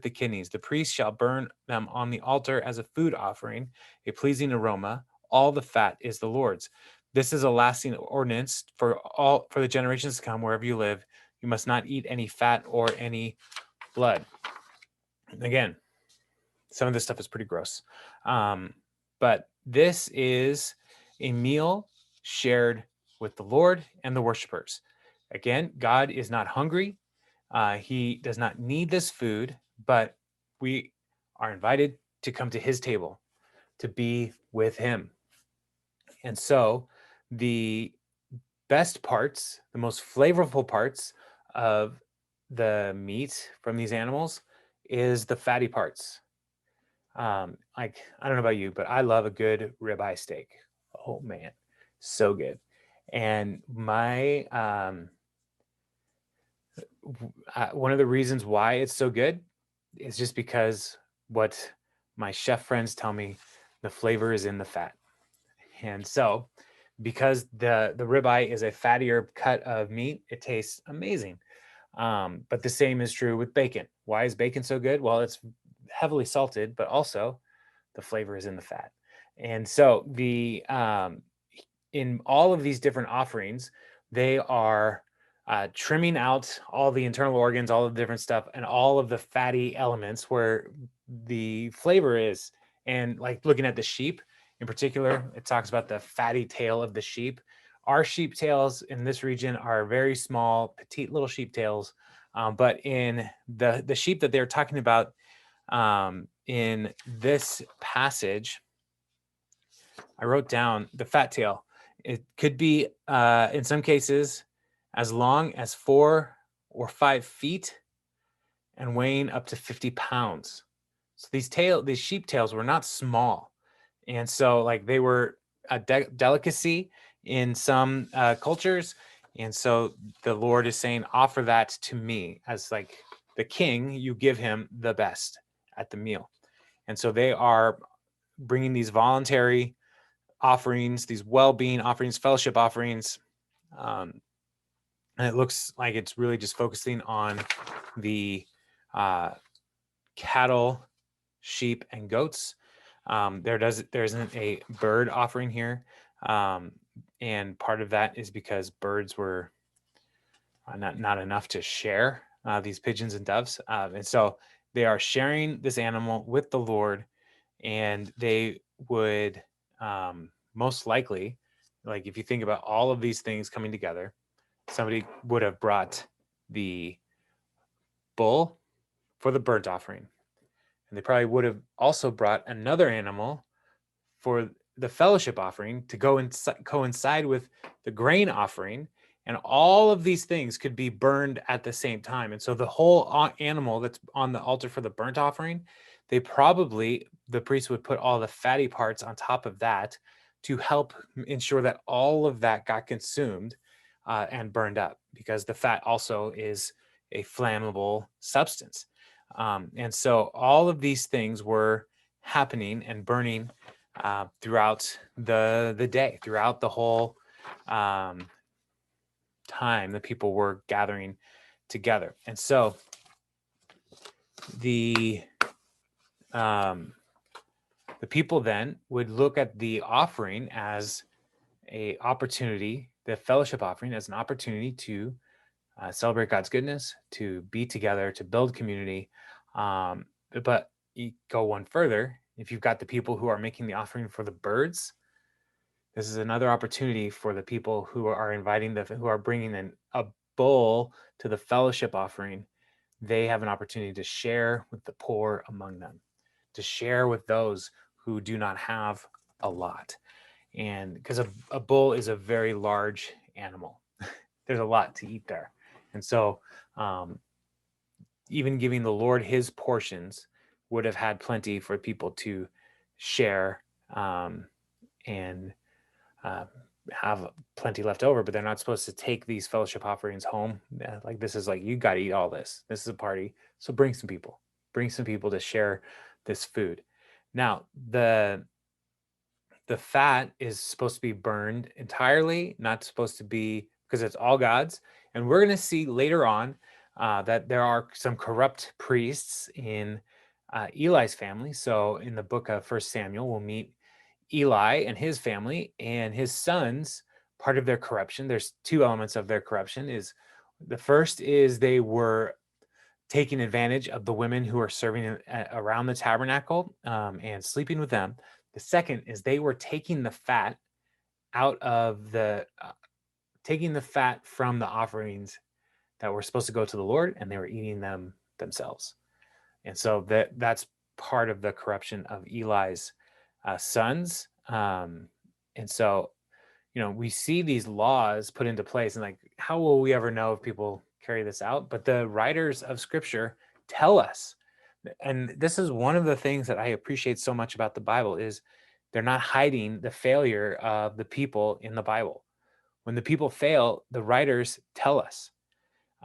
the kidneys. The priest shall burn them on the altar as a food offering, a pleasing aroma. All the fat is the Lord's. This is a lasting ordinance for the generations to come. Wherever you live, you must not eat any fat or any blood. Again, some of this stuff is pretty gross. But this is a meal shared with the Lord and the worshipers. Again, God is not hungry. He does not need this food, but we are invited to come to his table, to be with him. And so the best parts, the most flavorful parts of the meat from these animals is the fatty parts. Like, I don't know about you, but I love a good ribeye steak. Oh man, so good. And one of the reasons why it's so good is just because what my chef friends tell me, the flavor is in the fat. And so because the ribeye is a fattier cut of meat, it tastes amazing. But the same is true with bacon. Why is bacon so good? Well, it's heavily salted, but also the flavor is in the fat. And so in all of these different offerings, they are trimming out all the internal organs, all of the different stuff, and all of the fatty elements where the flavor is. And like looking at the sheep in particular, it talks about the fatty tail of the sheep. Our sheep tails in this region are very small, petite little sheep tails. But in the sheep that they're talking about in this passage, I wrote down the fat tail. It could be, in some cases, as long as 4 or 5 feet and weighing up to 50 pounds. So these sheep tails were not small, and so like they were a delicacy in some cultures, and so the Lord is saying, "Offer that to me as like the king. You give him the best at the meal." And so they are bringing these voluntary offerings, these well-being offerings, fellowship offerings. And it looks like it's really just focusing on the cattle, sheep, and goats. There isn't a bird offering here. And part of that is because birds were not enough to share these pigeons and doves. And so they are sharing this animal with the Lord, and they would most likely, like if you think about all of these things coming together, somebody would have brought the bull for the burnt offering, and they probably would have also brought another animal for the fellowship offering to go and coincide with the grain offering. And all of these things could be burned at the same time. And so the whole animal that's on the altar for the burnt offering, the priest would put all the fatty parts on top of that to help ensure that all of that got consumed and burned up, because the fat also is a flammable substance. And so all of these things were happening and burning throughout the day, throughout the whole time that people were gathering together. And so the people then would look at the offering as a opportunity, the fellowship offering as an opportunity to celebrate God's goodness, to be together, to build community. But you go one further, if you've got the people who are making the offering for the birds, this is another opportunity for the people who are who are bringing in a bull to the fellowship offering. They have an opportunity to share with the poor among them, to share with those who do not have a lot. And because a bull is a very large animal, there's a lot to eat there. And so even giving the Lord his portions would have had plenty for people to share and have plenty left over. But they're not supposed to take these fellowship offerings home. Like, this is like, you got to eat all this. This is a party. So bring some people to share this food. Now, the fat is supposed to be burned entirely, not supposed to be, because it's all God's. And we're going to see later on that there are some corrupt priests in Eli's family. So in the book of 1 Samuel, we'll meet Eli and his family and his sons. Part of their corruption, there's two elements of their corruption. Is the first is they were taking advantage of the women who are serving around the tabernacle and sleeping with them. The second is they were taking the fat out of taking the fat from the offerings that were supposed to go to the Lord, and they were eating them themselves. And so that's part of the corruption of Eli's sons. And so, we see these laws put into place, and like, how will we ever know if people carry this out? But the writers of Scripture tell us, and this is one of the things that I appreciate so much about the Bible, is they're not hiding the failure of the people in the Bible. when the people fail, the writers tell us.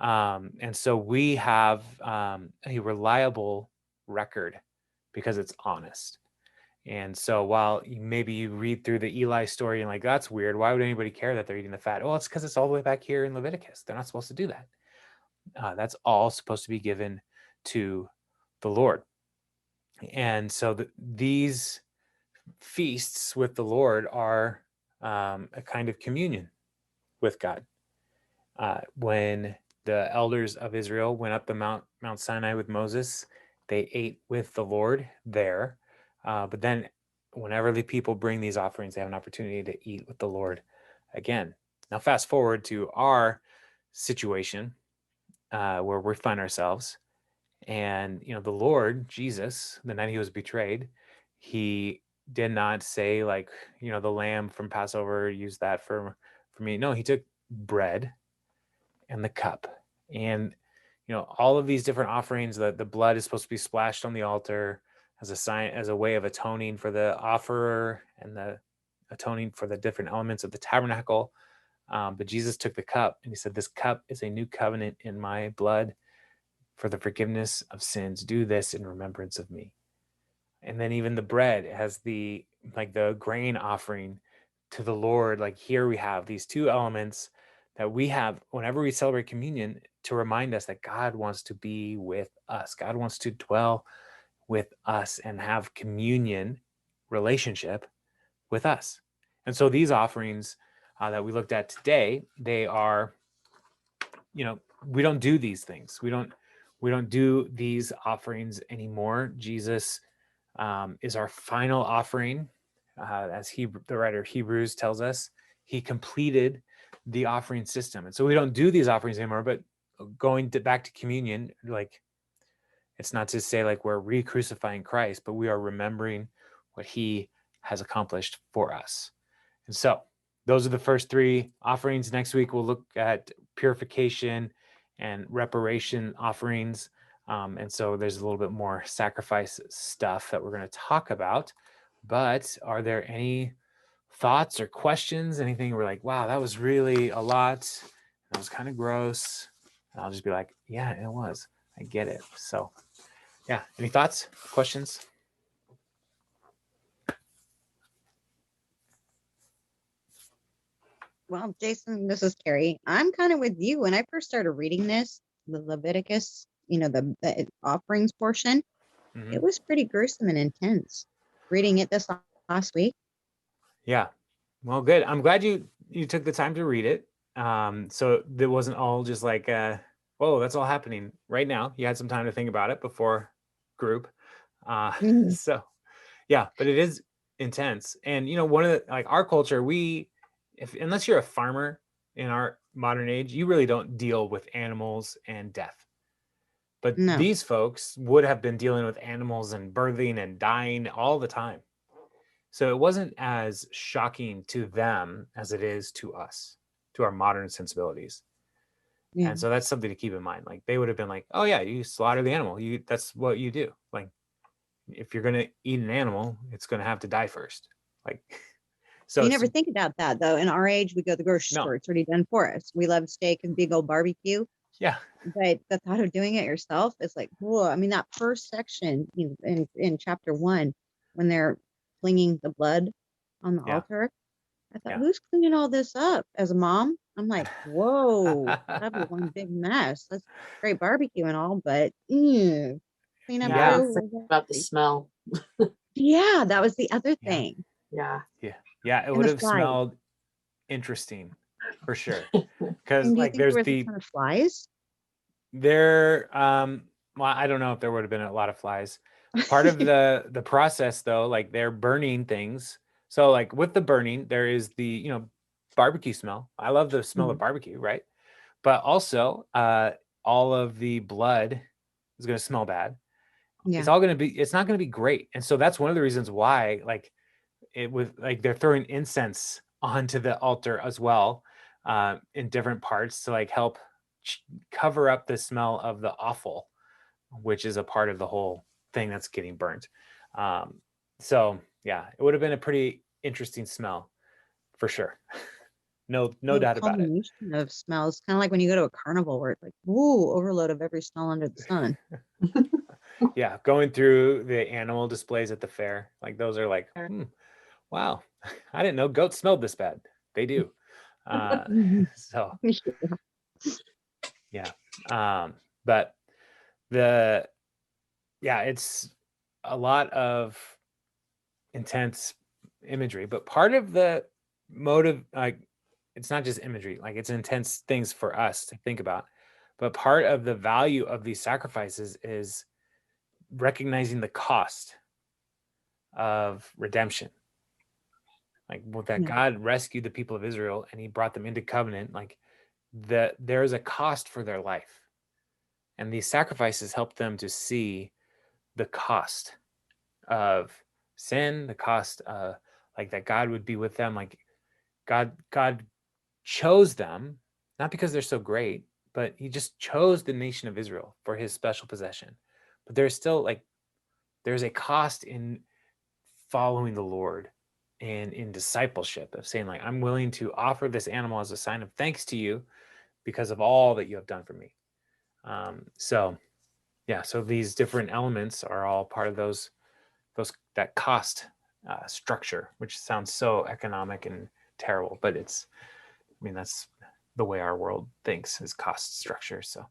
And so we have a reliable record because it's honest. And so while maybe you read through the Eli story and like, that's weird, why would anybody care that they're eating the fat? Well, it's because it's all the way back here in Leviticus. They're not supposed to do that. That's all supposed to be given to the Lord. And so these feasts with the Lord are a kind of communion with God. When the elders of Israel went up the Mount Sinai with Moses, they ate with the Lord there. But then whenever the people bring these offerings, they have an opportunity to eat with the Lord again. Now, fast forward to our situation where we find ourselves. And, the Lord, Jesus, the night he was betrayed, he did not say like, the lamb from Passover, use that for me. No, he took bread and the cup, and all of these different offerings. The blood is supposed to be splashed on the altar as a sign, as a way of atoning for the offerer and the atoning for the different elements of the tabernacle. But Jesus took the cup and he said, this cup is a new covenant in my blood for the forgiveness of sins. Do this in remembrance of me. And then even the bread has the grain offering to the Lord. Like, here we have these two elements that we have whenever we celebrate communion to remind us that God wants to be with us. God wants to dwell with us and have communion relationship with us. And so these offerings that we looked at today, they are, we don't do these things. We don't do these offerings anymore. Jesus is our final offering. As the writer of Hebrews tells us, he completed the offering system. And so we don't do these offerings anymore, but going back to communion, like, it's not to say like we're re-crucifying Christ, but we are remembering what he has accomplished for us. And so those are the first three offerings. Next week, we'll look at purification and reparation offerings. And so there's a little bit more sacrifice stuff that we're going to talk about. But are there any thoughts or questions? Anything we're like, wow, that was really a lot. That was kind of gross. And I'll just be like, yeah, it was. I get it. So yeah, any thoughts, questions? Well, Jason, this is Carrie. I'm kind of with you. When I first started reading this, the Leviticus, the offerings portion, Mm-hmm. it was pretty gruesome and intense. Reading it this last week. Yeah. Well, good. I'm glad you took the time to read it. So it wasn't all just like, whoa, that's all happening right now. You had some time to think about it before group. Mhm. So yeah, but it is intense. And one of the, like, our culture, unless you're a farmer in our modern age, you really don't deal with animals and death. But No, these folks would have been dealing with animals and birthing and dying all the time. So it wasn't as shocking to them as it is to us, to our modern sensibilities. yeah. And so that's something to keep in mind. Like, they would have been like, oh yeah, you slaughter the animal. That's what you do. Like, if you're going to eat an animal, it's going to have to die first. Like, so You it's never think about that though. In our age, we go to the grocery no. store; it's already done for us. We love steak and big old barbecue, Yeah. but the thought of doing it yourself is like, whoa. I mean, that first section in chapter 1, when they're flinging the blood on the Yeah. altar, I thought, Yeah. who's cleaning all this up? As a mom, I'm like, whoa, that'd be one big mess. That's great barbecue and all, but clean up Yeah, I Yeah. was crew. thinking about the smell. Yeah, that was the other Yeah. thing. Yeah. Yeah. Yeah. It And would the have flies. smelled interesting for sure. Because And do you like think there's there was a ton of flies? well, I don't know if there would have been a lot of flies. Part of the process though, like, they're burning things. So like with the burning, there is the, barbecue smell. I love the smell of Mhm. barbecue, right? But also all of the blood is going to smell bad. Yeah. It's not going to be great. And so that's one of the reasons why, like, it was like they're throwing incense onto the altar as well, in different parts to like help cover up the smell of the offal, which is a part of the whole thing that's getting burnt. Um, so yeah, it would have been a pretty interesting smell for sure. No Little doubt about it. culmination of smells, kind of like when you go to a carnival where it's like, ooh, overload of every smell under the sun. Yeah, going through the animal displays at the fair, like those are like, wow, I didn't know goats smelled this bad. They do. Uh, Mhm. so yeah, but the yeah, it's a lot of intense imagery, but part of the motive, like it's not just imagery, like it's intense things for us to think about. But part of the value of these sacrifices is recognizing the cost of redemption. Like that Yeah. God rescued the people of Israel and he brought them into covenant, like there's a cost for their life. And these sacrifices help them to see the cost of sin, the cost like that God would be with them. Like God chose them, not because they're so great, but he just chose the nation of Israel for his special possession. But there's still like there's a cost in following the Lord and in discipleship of saying like I'm willing to offer this animal as a sign of thanks to you because of all that you have done for me. So yeah, so these different elements are all part of those that cost structure, which sounds so economic and terrible, but it's I mean that's the way our world thinks is cost structure. So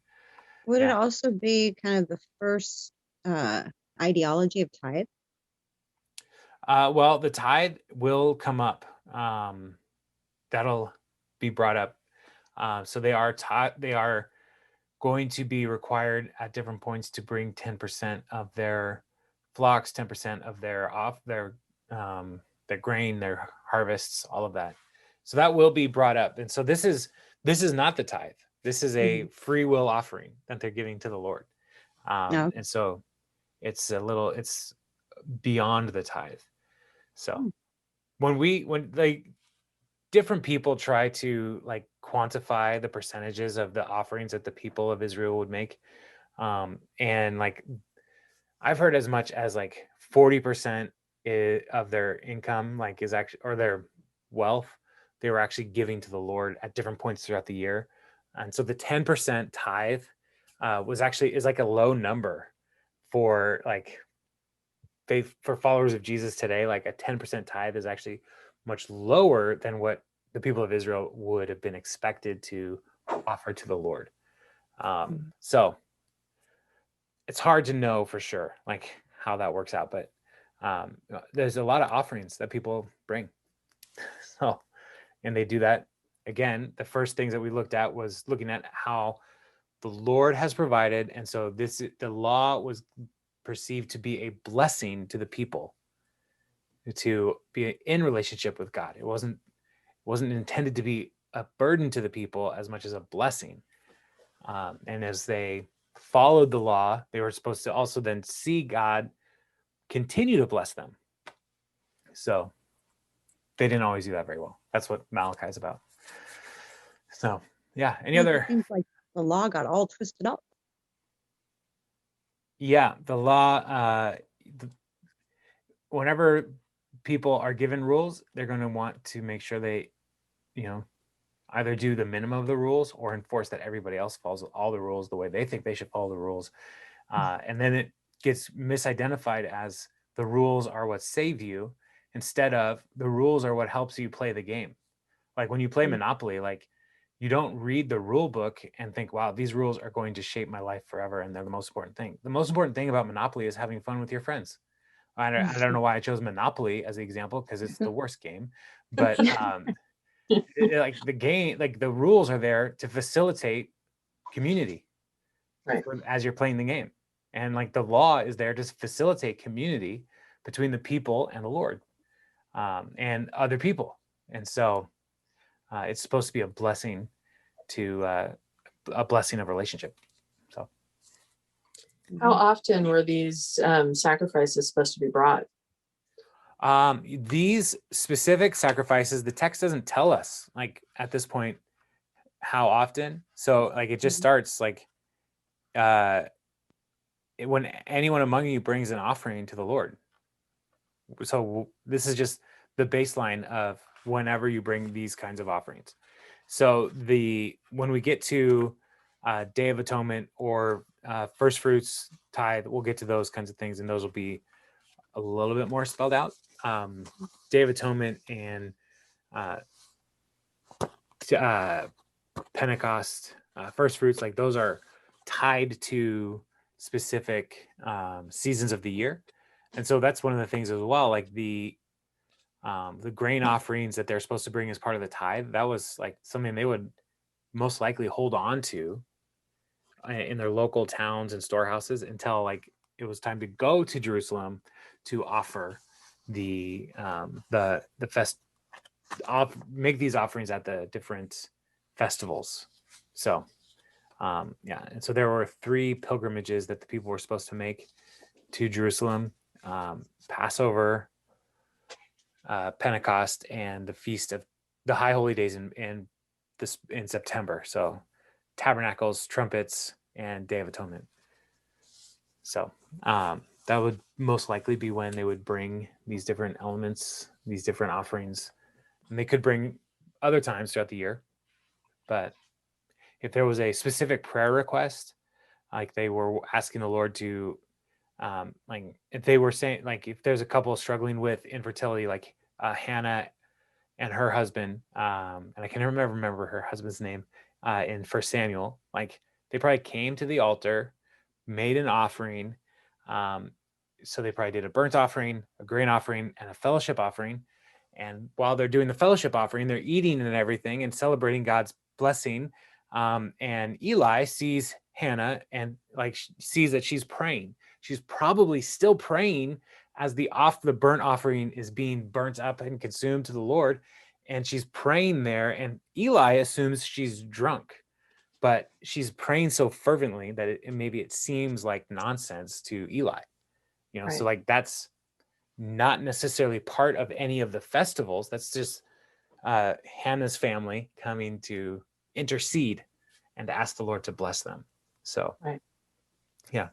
Would it yeah, also be kind of the first uh, ideology of tithe? well the tithe will come up. That'll be brought up. So they are taught they are going to be required at different points to bring 10% of their flocks, 10% of their grain, their harvests, all of that. So that will be brought up. And so this is not the tithe. This is a Mhm. free will offering that they're giving to the Lord. No. And so it's beyond the tithe. So Hmm. when like different people try to like quantify the percentages of the offerings that the people of Israel would make, and like I've heard as much as like 40% of their income like is actually or their wealth they were actually giving to the Lord at different points throughout the year. And so the 10% tithe was actually is like a low number for like faith for followers of Jesus today. Like a 10% tithe is actually much lower than what the people of Israel would have been expected to offer to the Lord. So it's hard to know for sure, like how that works out. But there's a lot of offerings that people bring. So, and they do that again. The first things that we looked at was looking at how the Lord has provided, and so the law was perceived to be a blessing to the people to be in relationship with God. It wasn't intended to be a burden to the people as much as a blessing. And as they followed the law, they were supposed to also then see God continue to bless them. So they didn't always do that very well. That's what Malachi is about. So yeah, any Well, it other? seems like the law got all twisted up. Yeah, the law. Whenever people are given rules, they're going to want to make sure they, you know, either do the minimum of the rules or enforce that everybody else follows all the rules the way they think they should follow the rules. And then it gets misidentified as the rules are what save you instead of the rules are what helps you play the game. Like when you play Mm. Monopoly, like you don't read the rule book and think, wow, these rules are going to shape my life forever. And they're the most important thing. The most important thing about Monopoly is having fun with your friends. I don't know why I chose Monopoly as the example because it's the worst game, but like the game, like the rules are there to facilitate community Right. as you're playing the game. And like the law is there to facilitate community between the people and the Lord, and other people. And so it's supposed to be a blessing to a blessing of relationship. So How Mhm. often were these sacrifices supposed to be brought? these specific sacrifices, the text doesn't tell us like at this point how often. So like it just Mhm. starts like uh, when anyone among you brings an offering to the Lord. So this is just the baseline of whenever you bring these kinds of offerings. So when we get to Day of Atonement or first fruits tithe, we'll get to those kinds of things, and those will be a little bit more spelled out. Day of Atonement and Pentecost, first fruits, like those are tied to specific seasons of the year. And so that's one of the things as well, like the grain offerings that they're supposed to bring as part of the tithe. That was like something they would most likely hold on to in their local towns and storehouses until like it was time to go to Jerusalem to offer the fest make these offerings at the different festivals. So yeah, and so there were 3 pilgrimages that the people were supposed to make to Jerusalem: Passover, Pentecost, and the feast of the High Holy Days in September. So tabernacles, trumpets, and Day of Atonement. So that would most likely be when they would bring these different elements, these different offerings. And they could bring other times throughout the year. But if there was a specific prayer request, like they were asking the Lord to, like if they were saying, like if there's a couple struggling with infertility, like Hannah and her husband, and I can never remember her husband's name in First Samuel, like they probably came to the altar, made an offering. So they probably did a burnt offering, a grain offering, and a fellowship offering. And while they're doing the fellowship offering, they're eating and everything and celebrating God's blessing. And Eli sees Hannah and like sees that she's praying. She's probably still praying as the burnt offering is being burnt up and consumed to the Lord. And she's praying there. And Eli assumes she's drunk, but she's praying so fervently that maybe it seems like nonsense to Eli. Right. So like that's not necessarily part of any of the festivals. That's just Hannah's family coming to intercede and to ask the Lord to bless them. So, Right. Yeah.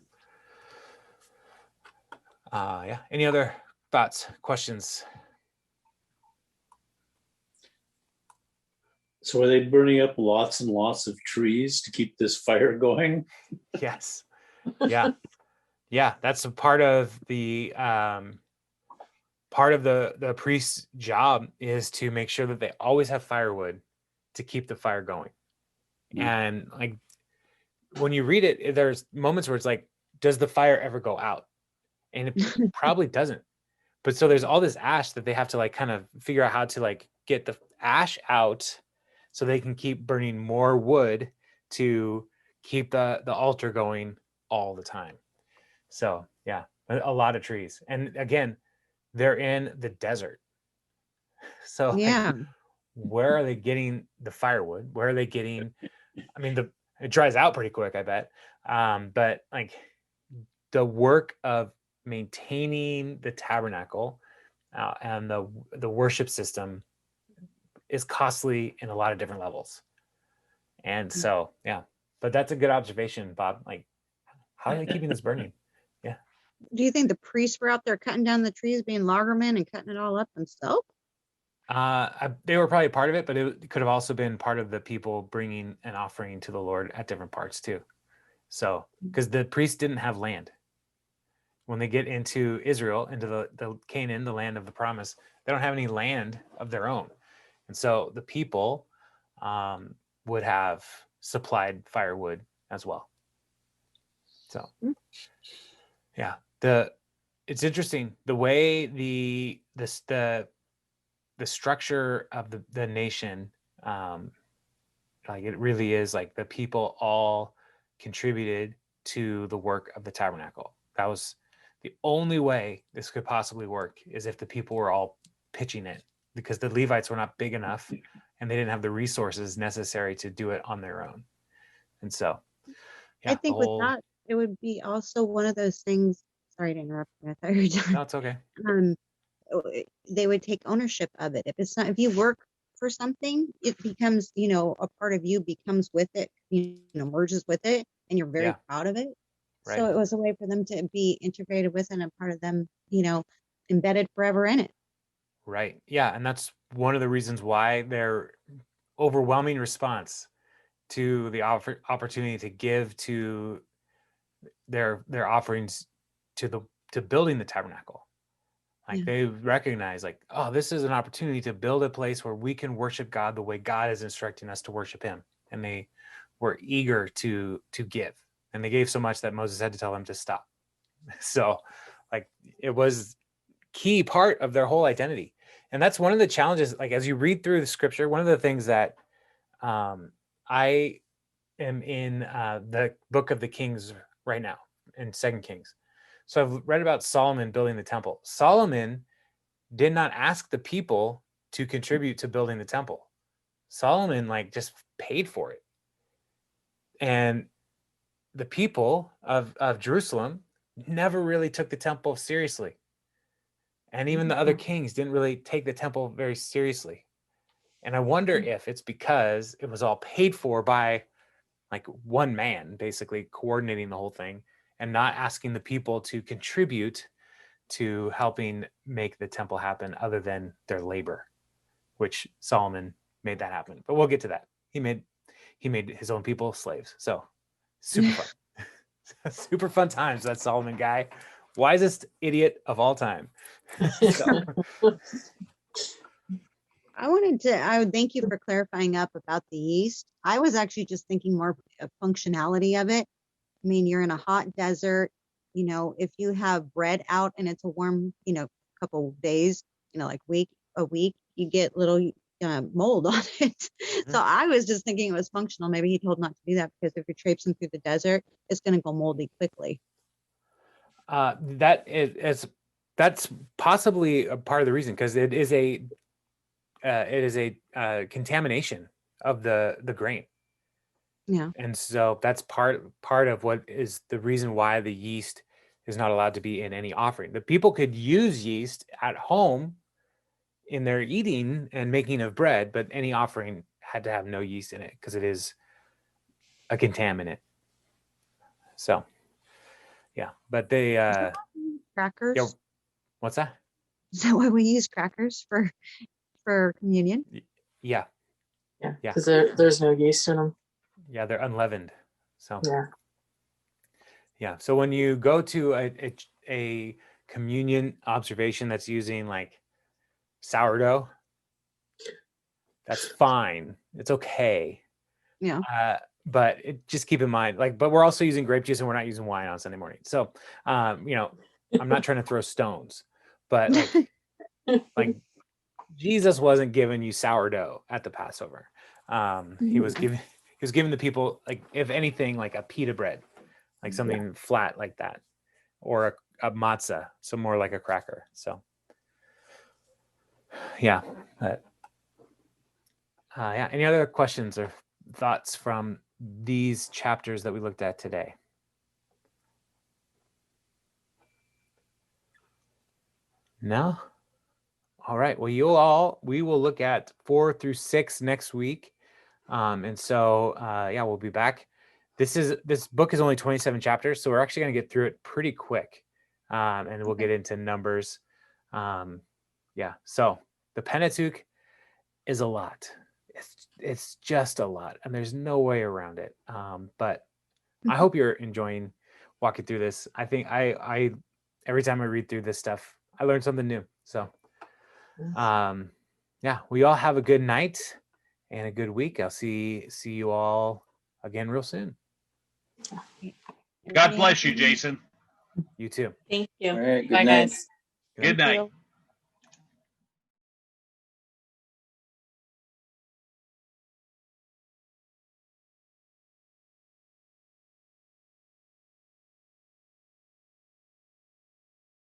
Yeah. Any other thoughts, questions? So are they burning up lots and lots of trees to keep this fire going? Yes. Yeah. Yeah. That's a part of the priest's job is to make sure that they always have firewood to keep the fire going. And like when you read it, there's moments where it's like, does the fire ever go out? And it probably doesn't. But so there's all this ash that they have to like kind of figure out how to like get the ash out so they can keep burning more wood to keep the altar going all the time. So yeah, a lot of trees. And again, they're in the desert. So Yeah. like, where are they getting the firewood? Where are they getting, I mean, it dries out pretty quick, I bet. But like the work of maintaining the tabernacle and the worship system is costly in a lot of different levels. And so, yeah, but that's a good observation, Bob. Like, how are they keeping this burning? Yeah. Do you think the priests were out there cutting down the trees, being loggermen and cutting it all up themselves? They were probably part of it, but it could have also been part of the people bringing an offering to the Lord at different parts too. So, because the priests didn't have land. When they get into Israel, into the Canaan, the land of the promise, they don't have any land of their own. And so the people would have supplied firewood as well. So, yeah, it's interesting the way the structure of the nation, like it really is like the people all contributed to the work of the tabernacle. That was the only way this could possibly work, is if the people were all pitching it, because the Levites were not big enough and they didn't have the resources necessary to do it on their own. And so, yeah, I think with that, it would be also one of those things. Sorry to interrupt you. I thought you were done. No, it's okay. They would take ownership of it. If you work for something, it becomes, a part of you becomes with it, merges with it, and you're very proud of it. Right. So it was a way for them to be integrated with and a part of them, embedded forever in it. Right. Yeah. And that's one of the reasons why they're overwhelming response to the opportunity to give to their offerings to building the tabernacle. Like they recognize, like, oh, this is an opportunity to build a place where we can worship God the way God is instructing us to worship him. And they were eager to give. And they gave so much that Moses had to tell them to stop. So like it was key part of their whole identity. And that's one of the challenges, like as you read through the scripture, one of the things that I am in the book of the Kings right now, in 2 Kings. So I've read about Solomon building the temple. Solomon did not ask the people to contribute to building the temple. Solomon like just paid for it. And the people of Jerusalem never really took the temple seriously. And even the other kings didn't really take the temple very seriously. And I wonder if it's because it was all paid for by like one man, basically coordinating the whole thing and not asking the people to contribute to helping make the temple happen other than their labor, which Solomon made that happen. But we'll get to that. He made his own people slaves. So super fun. Super fun times, that Solomon guy. Wisest idiot of all time. So. I would thank you for clarifying up about the yeast. I was actually just thinking more of functionality of it. I mean, you're in a hot desert, you know, if you have bread out and it's a warm, you know, couple days, you know, like a week, you get little mold on it. Mm-hmm. So I was just thinking it was functional. Maybe he told not to do that because if you're traipsing through the desert, it's going to go moldy quickly. That's possibly a part of the reason, because it is a contamination of the grain. Yeah. And so that's part of what is the reason why the yeast is not allowed to be in any offering. The people could use yeast at home in their eating and making of bread, but any offering had to have no yeast in it because it is a contaminant. So yeah, but they Crackers. yeah, what's that? Is that why we use crackers for communion? Yeah, because there's no yeast in them. Yeah, they're unleavened. So yeah. So when you go to a communion observation that's using like sourdough, that's fine. It's okay. Yeah. But just keep in mind, but we're also using grape juice and we're not using wine on Sunday morning. So, you know, I'm not trying to throw stones, but like Jesus wasn't giving you sourdough at the Passover. He was giving the people, like, if anything, like a pita bread, like something flat like that, or a matzah, so more like a cracker. So yeah. Any other questions or thoughts from these chapters that we looked at today? No? All right. Well, we will look at 4 through 6 next week. And so, we'll be back. This book is only 27 chapters, so we're actually going to get through it pretty quick. And we'll get into Numbers. So the Pentateuch is a lot. It's just a lot, and there's no way around it. But I hope you're enjoying walking through this. I think I every time I read through this stuff, I learn something new. So, we all have a good night and a good week. I'll see you all again real soon. God bless you, Jason. You too. Thank you. All right, good Bye, night. guys. Good night.